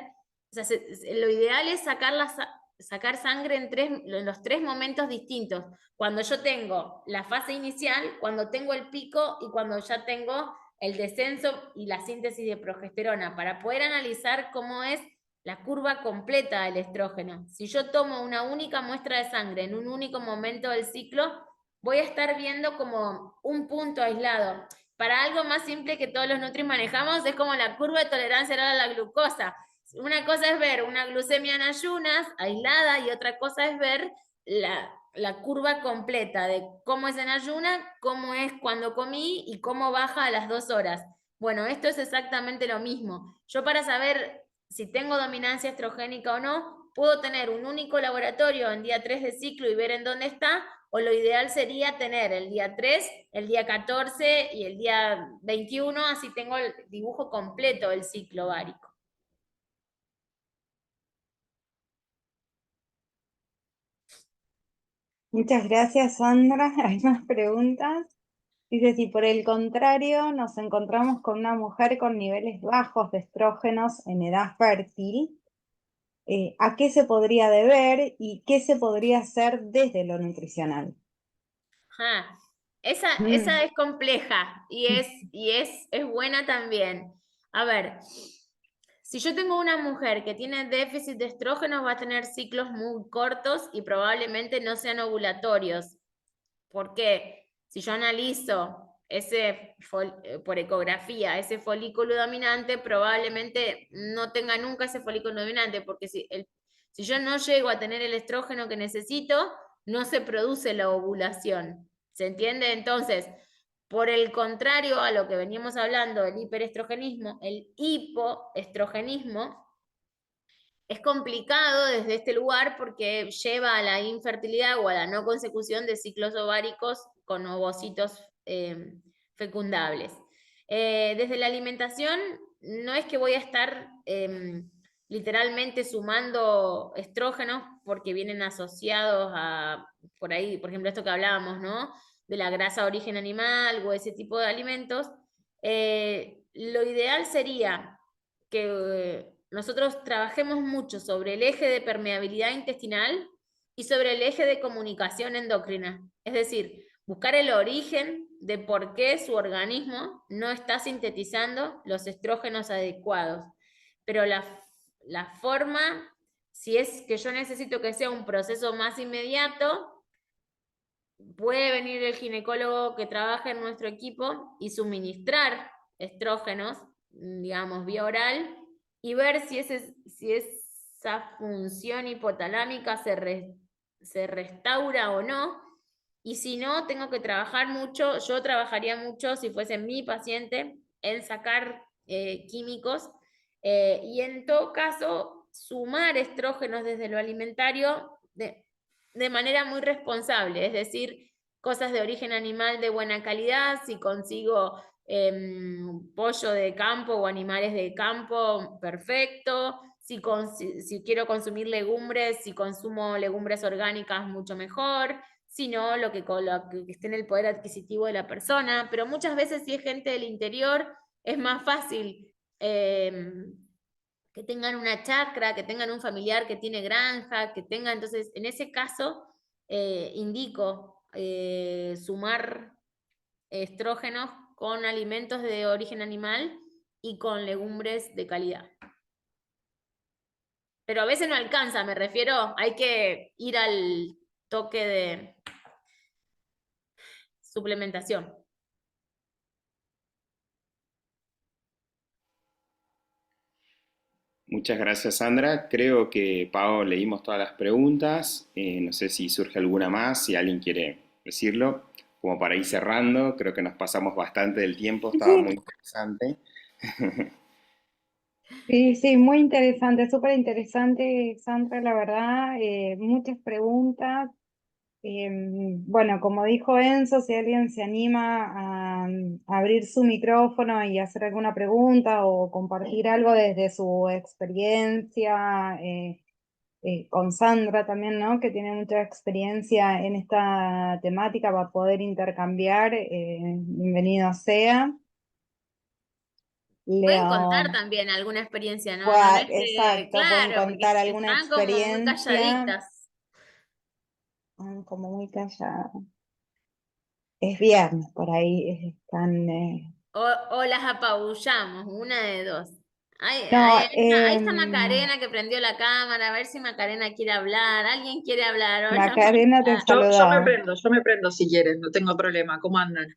o sea, lo ideal es sacar sangre en los 3 momentos distintos. Cuando yo tengo la fase inicial, cuando tengo el pico y cuando ya tengo el descenso y la síntesis de progesterona, para poder analizar cómo es la curva completa del estrógeno. Si yo tomo una única muestra de sangre en un único momento del ciclo, voy a estar viendo como un punto aislado. Para algo más simple que todos los nutris manejamos, es como la curva de tolerancia oral a la glucosa. Una cosa es ver una glucemia en ayunas, aislada, y otra cosa es ver la curva completa de cómo es en ayuna, cómo es cuando comí y cómo baja a las 2 horas. Bueno, esto es exactamente lo mismo. Yo, para saber si tengo dominancia estrogénica o no, puedo tener un único laboratorio en día 3 de ciclo y ver en dónde está, o lo ideal sería tener el día 3, el día 14 y el día 21, así tengo el dibujo completo del ciclo ovárico. Muchas gracias, Sandra. Hay más preguntas. Dice, si por el contrario nos encontramos con una mujer con niveles bajos de estrógenos en edad fértil, ¿a qué se podría deber y qué se podría hacer desde lo nutricional? Esa es compleja y es buena también. A ver, si yo tengo una mujer que tiene déficit de estrógenos, va a tener ciclos muy cortos y probablemente no sean ovulatorios. ¿Por qué? Si yo analizo por ecografía ese folículo dominante, probablemente no tenga nunca ese folículo dominante, porque si yo no llego a tener el estrógeno que necesito, no se produce la ovulación. ¿Se entiende? Entonces, Por el contrario a lo que veníamos hablando del hiperestrogenismo, el hipoestrogenismo es complicado desde este lugar porque lleva a la infertilidad o a la no consecución de ciclos ováricos con ovocitos fecundables. Desde la alimentación no es que voy a estar literalmente sumando estrógenos porque vienen asociados a, por ahí, por ejemplo, esto que hablábamos, ¿no? De la grasa de origen animal o ese tipo de alimentos. Lo ideal sería que nosotros trabajemos mucho sobre el eje de permeabilidad intestinal y sobre el eje de comunicación endocrina. Es decir, buscar el origen de por qué su organismo no está sintetizando los estrógenos adecuados. Pero la forma, si es que yo necesito que sea un proceso más inmediato, puede venir el ginecólogo que trabaja en nuestro equipo y suministrar estrógenos, digamos, vía oral, y ver si esa función hipotalámica se restaura o no. Y si no, tengo que trabajar mucho, yo trabajaría mucho si fuese mi paciente en sacar químicos y en todo caso sumar estrógenos desde lo alimentario de manera muy responsable, es decir, cosas de origen animal de buena calidad, si consigo pollo de campo o animales de campo, perfecto. Si quiero consumir legumbres, si consumo legumbres orgánicas, mucho mejor. Si no, lo que esté en el poder adquisitivo de la persona. Pero muchas veces, si es gente del interior, es más fácil que tengan una chacra, que tengan un familiar que tiene granja, que tengan, entonces, en ese caso, indico sumar estrógenos con alimentos de origen animal y con legumbres de calidad. Pero a veces no alcanza, me refiero, hay que ir al toque de suplementación. Muchas gracias, Sandra. Creo que, Pau, leímos todas las preguntas. No sé si surge alguna más, si alguien quiere decirlo, como para ir cerrando. Creo que nos pasamos bastante del tiempo, estaba muy interesante. Sí, sí, muy interesante, súper interesante, Sandra, la verdad, muchas preguntas. Bueno, como dijo Enzo, si alguien se anima a abrir su micrófono y hacer alguna pregunta o compartir algo desde su experiencia, con Sandra también, ¿no? Que tiene mucha experiencia en esta temática para poder intercambiar, bienvenido sea. Pueden contar Leo, también alguna experiencia, ¿no? No es que, exacto, pueden claro, porque contar alguna están como muy experiencia, calladitas. como muy callada. Es viernes, por ahí están... O las apabullamos, una de dos. No, Ahí está Macarena que prendió la cámara, a ver si Macarena quiere hablar. ¿Alguien quiere hablar? Hola, Macarena te Maca. saludaba. Yo me prendo si quieren, no tengo problema. ¿Cómo andan?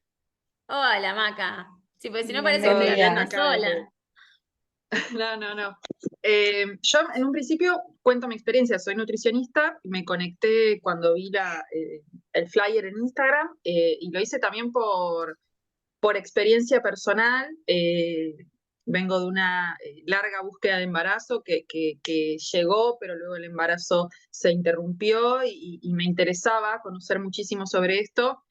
Hola, Maca. Sí, pues si no parece que Todo estoy bien hablando Bienvenida. acá sola. No, no, no. Yo en un principio cuento mi experiencia, soy nutricionista, me conecté cuando vi el flyer en Instagram y lo hice también por experiencia personal. Vengo de una larga búsqueda de embarazo que llegó, pero luego el embarazo se interrumpió y me interesaba conocer muchísimo sobre esto.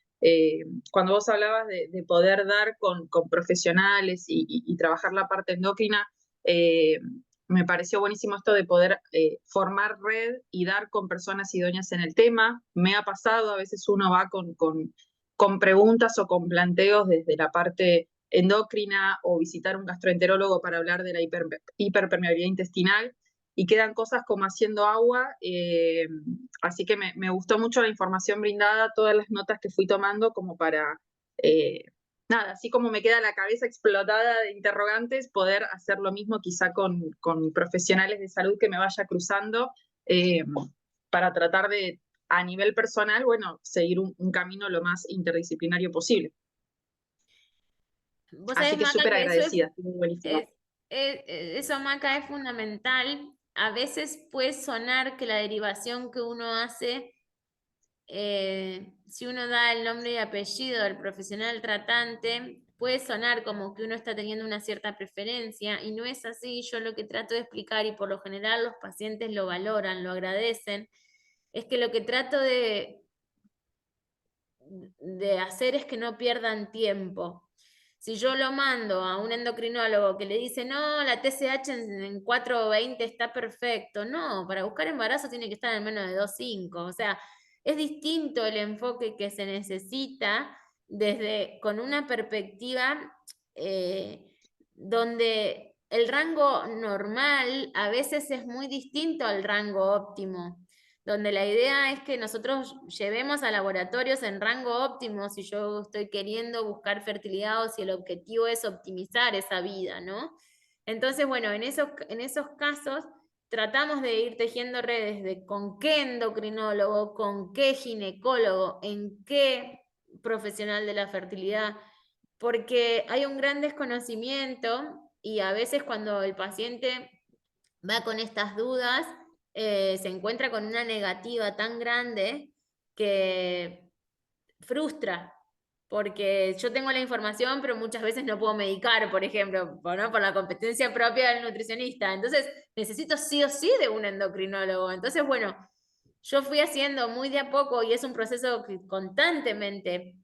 Cuando vos hablabas de poder dar con profesionales y trabajar la parte endocrina, eh, me pareció buenísimo esto de poder formar red y dar con personas idóneas en el tema. Me ha pasado, a veces uno va con preguntas o con planteos desde la parte endocrina o visitar un gastroenterólogo para hablar de la hiperpermeabilidad intestinal y quedan cosas como haciendo agua. Así que me gustó mucho la información brindada, todas las notas que fui tomando como para, nada, así como me queda la cabeza explotada de interrogantes, poder hacer lo mismo quizá con profesionales de salud que me vaya cruzando para tratar de, a nivel personal, bueno, seguir un camino lo más interdisciplinario posible. Vos Así sabés, que Maca, súper que agradecida, estuvo buenísimo. eso, Maca, es fundamental. A veces puede sonar que la derivación que uno hace si uno da el nombre y apellido del profesional tratante, puede sonar como que uno está teniendo una cierta preferencia, y no es así. Yo lo que trato de explicar, y por lo general los pacientes lo valoran, lo agradecen, es que lo que trato de hacer es que no pierdan tiempo. Si yo lo mando a un endocrinólogo que le dice, no, la TSH en 4,20 está perfecto, no, para buscar embarazo tiene que estar en menos de 2,5, o sea, es distinto el enfoque que se necesita con una perspectiva donde el rango normal a veces es muy distinto al rango óptimo, donde la idea es que nosotros llevemos a laboratorios en rango óptimo si yo estoy queriendo buscar fertilidad o si el objetivo es optimizar esa vida, ¿no? Entonces, bueno, en esos casos tratamos de ir tejiendo redes de con qué endocrinólogo, con qué ginecólogo, en qué profesional de la fertilidad, porque hay un gran desconocimiento, y a veces cuando el paciente va con estas dudas, se encuentra con una negativa tan grande que frustra, porque yo tengo la información, pero muchas veces no puedo medicar, por ejemplo, ¿no? Por la competencia propia del nutricionista. Entonces, necesito sí o sí de un endocrinólogo. Entonces, bueno, yo fui haciendo muy de a poco, y es un proceso que constantemente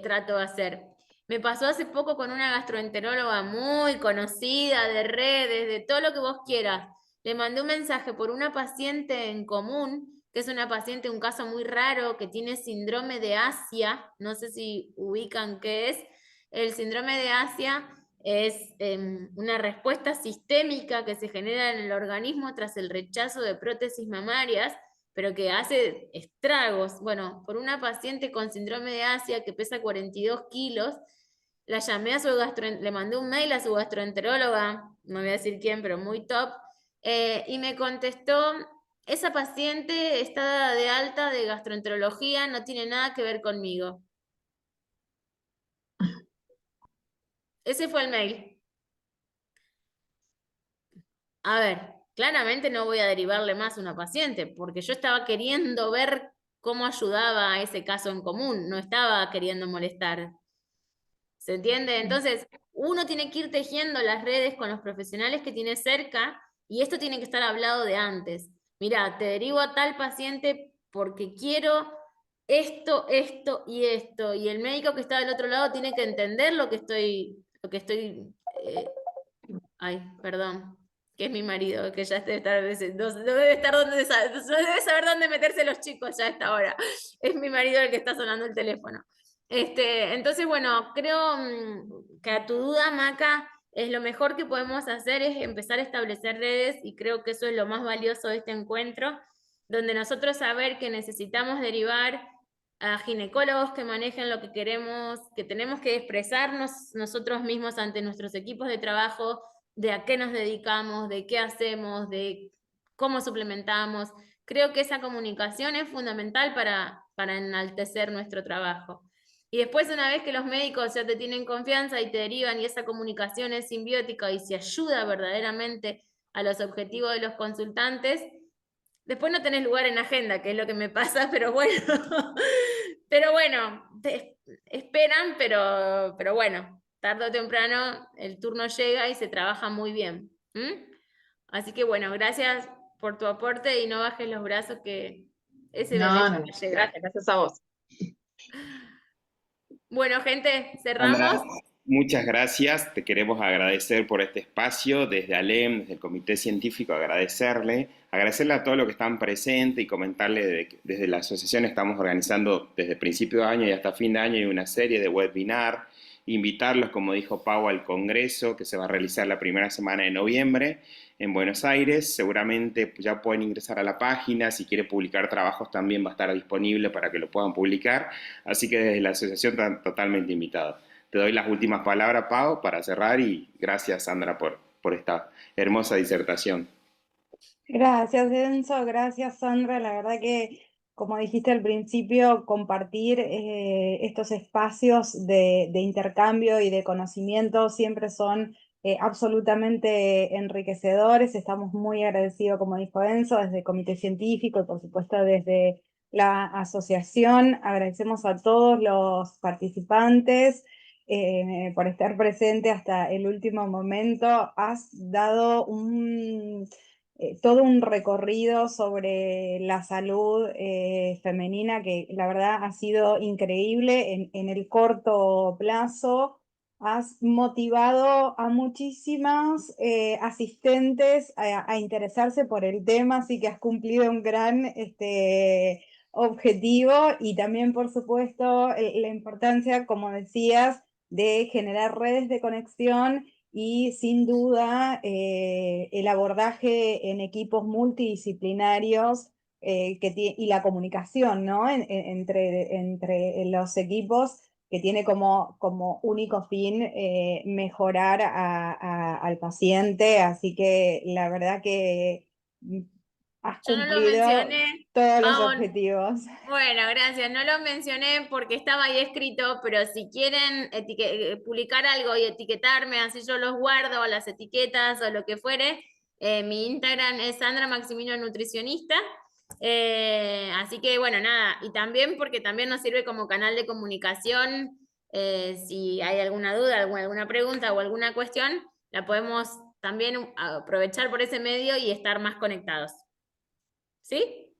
trato de hacer. Me pasó hace poco con una gastroenteróloga muy conocida, de redes, de todo lo que vos quieras. Le mandé un mensaje por una paciente en común, que es una paciente, un caso muy raro, que tiene síndrome de Asia. No sé si ubican qué es. El síndrome de Asia es una respuesta sistémica que se genera en el organismo tras el rechazo de prótesis mamarias, pero que hace estragos. Bueno, por una paciente con síndrome de Asia que pesa 42 kilos, la llamé a le mandé un mail a su gastroenteróloga, no voy a decir quién, pero muy top, y me contestó, esa paciente está de alta de gastroenterología, no tiene nada que ver conmigo. Ese fue el mail. A ver, claramente no voy a derivarle más a una paciente, porque yo estaba queriendo ver cómo ayudaba a ese caso en común, no estaba queriendo molestar. ¿Se entiende? Entonces, uno tiene que ir tejiendo las redes con los profesionales que tiene cerca, y esto tiene que estar hablado de antes. Mira, te derivo a tal paciente porque quiero esto, esto y esto, y el médico que está del otro lado tiene que entender lo que estoy, ay, perdón, que es mi marido, que ya debe estar, no debe estar no debe saber dónde meterse los chicos ya a esta hora. Es mi marido el que está sonando el teléfono. Entonces, bueno, creo que a tu duda, Maca, es lo mejor que podemos hacer es empezar a establecer redes, y creo que eso es lo más valioso de este encuentro, donde nosotros saber que necesitamos derivar a ginecólogos que manejen lo que queremos, que tenemos que expresarnos nosotros mismos ante nuestros equipos de trabajo, de a qué nos dedicamos, de qué hacemos, de cómo suplementamos. Creo que esa comunicación es fundamental para enaltecer nuestro trabajo. Y después, una vez que los médicos ya te tienen confianza y te derivan, y esa comunicación es simbiótica y se ayuda verdaderamente a los objetivos de los consultantes, después no tenés lugar en agenda, que es lo que me pasa, pero bueno, pero bueno, te esperan, pero bueno, tarde o temprano el turno llega y se trabaja muy bien. Así que bueno, gracias por tu aporte, y no bajes los brazos, que ese No, bebé no, no, llega. gracias a vos. Bueno, gente, Sandra, cerramos. muchas gracias. Te queremos agradecer por este espacio. Desde ALEM, desde el Comité Científico, agradecerle a todos los que están presentes, y comentarle desde la asociación estamos organizando desde principio de año y hasta fin de año una serie de webinar. Invitarlos, como dijo Pau, al Congreso que se va a realizar la primera semana de noviembre en Buenos Aires. Seguramente ya pueden ingresar a la página. Si quiere publicar trabajos, también va a estar disponible para que lo puedan publicar. Así que desde la asociación están totalmente invitados. Te doy las últimas palabras, Pau, para cerrar, y gracias, Sandra, por esta hermosa disertación. Gracias, Enzo, gracias, Sandra. La verdad que, como dijiste al principio, compartir estos espacios de intercambio y de conocimiento siempre son absolutamente enriquecedores. Estamos muy agradecidos, como dijo Enzo, desde el Comité Científico y por supuesto desde la asociación, agradecemos a todos los participantes por estar presente hasta el último momento. Has dado todo un recorrido sobre la salud femenina que la verdad ha sido increíble en el corto plazo. Has motivado a muchísimas asistentes a interesarse por el tema, así que has cumplido un gran objetivo y también, por supuesto, la importancia, como decías, de generar redes de conexión y sin duda el abordaje en equipos multidisciplinarios y la comunicación, ¿no? entre los equipos que tiene como único fin mejorar al paciente, así que la verdad que has Yo no lo cumplido mencioné, todos los Pau. objetivos. Bueno, gracias. No lo mencioné porque estaba ahí escrito, pero si quieren publicar algo y etiquetarme, así yo los guardo, las etiquetas o lo que fuere. Mi Instagram es Sandra Maximino Nutricionista. Así que bueno, nada. Y también porque también nos sirve como canal de comunicación. Si hay alguna duda, alguna pregunta o alguna cuestión, la podemos también aprovechar por ese medio y estar más conectados. ¿Sí?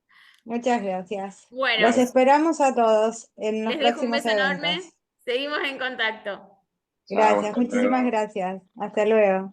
Muchas gracias. Bueno, Los esperamos a todos en los les dejo un próximos beso enorme. eventos. Seguimos en contacto. Chao, Gracias, hasta luego. muchísimas gracias. Hasta luego.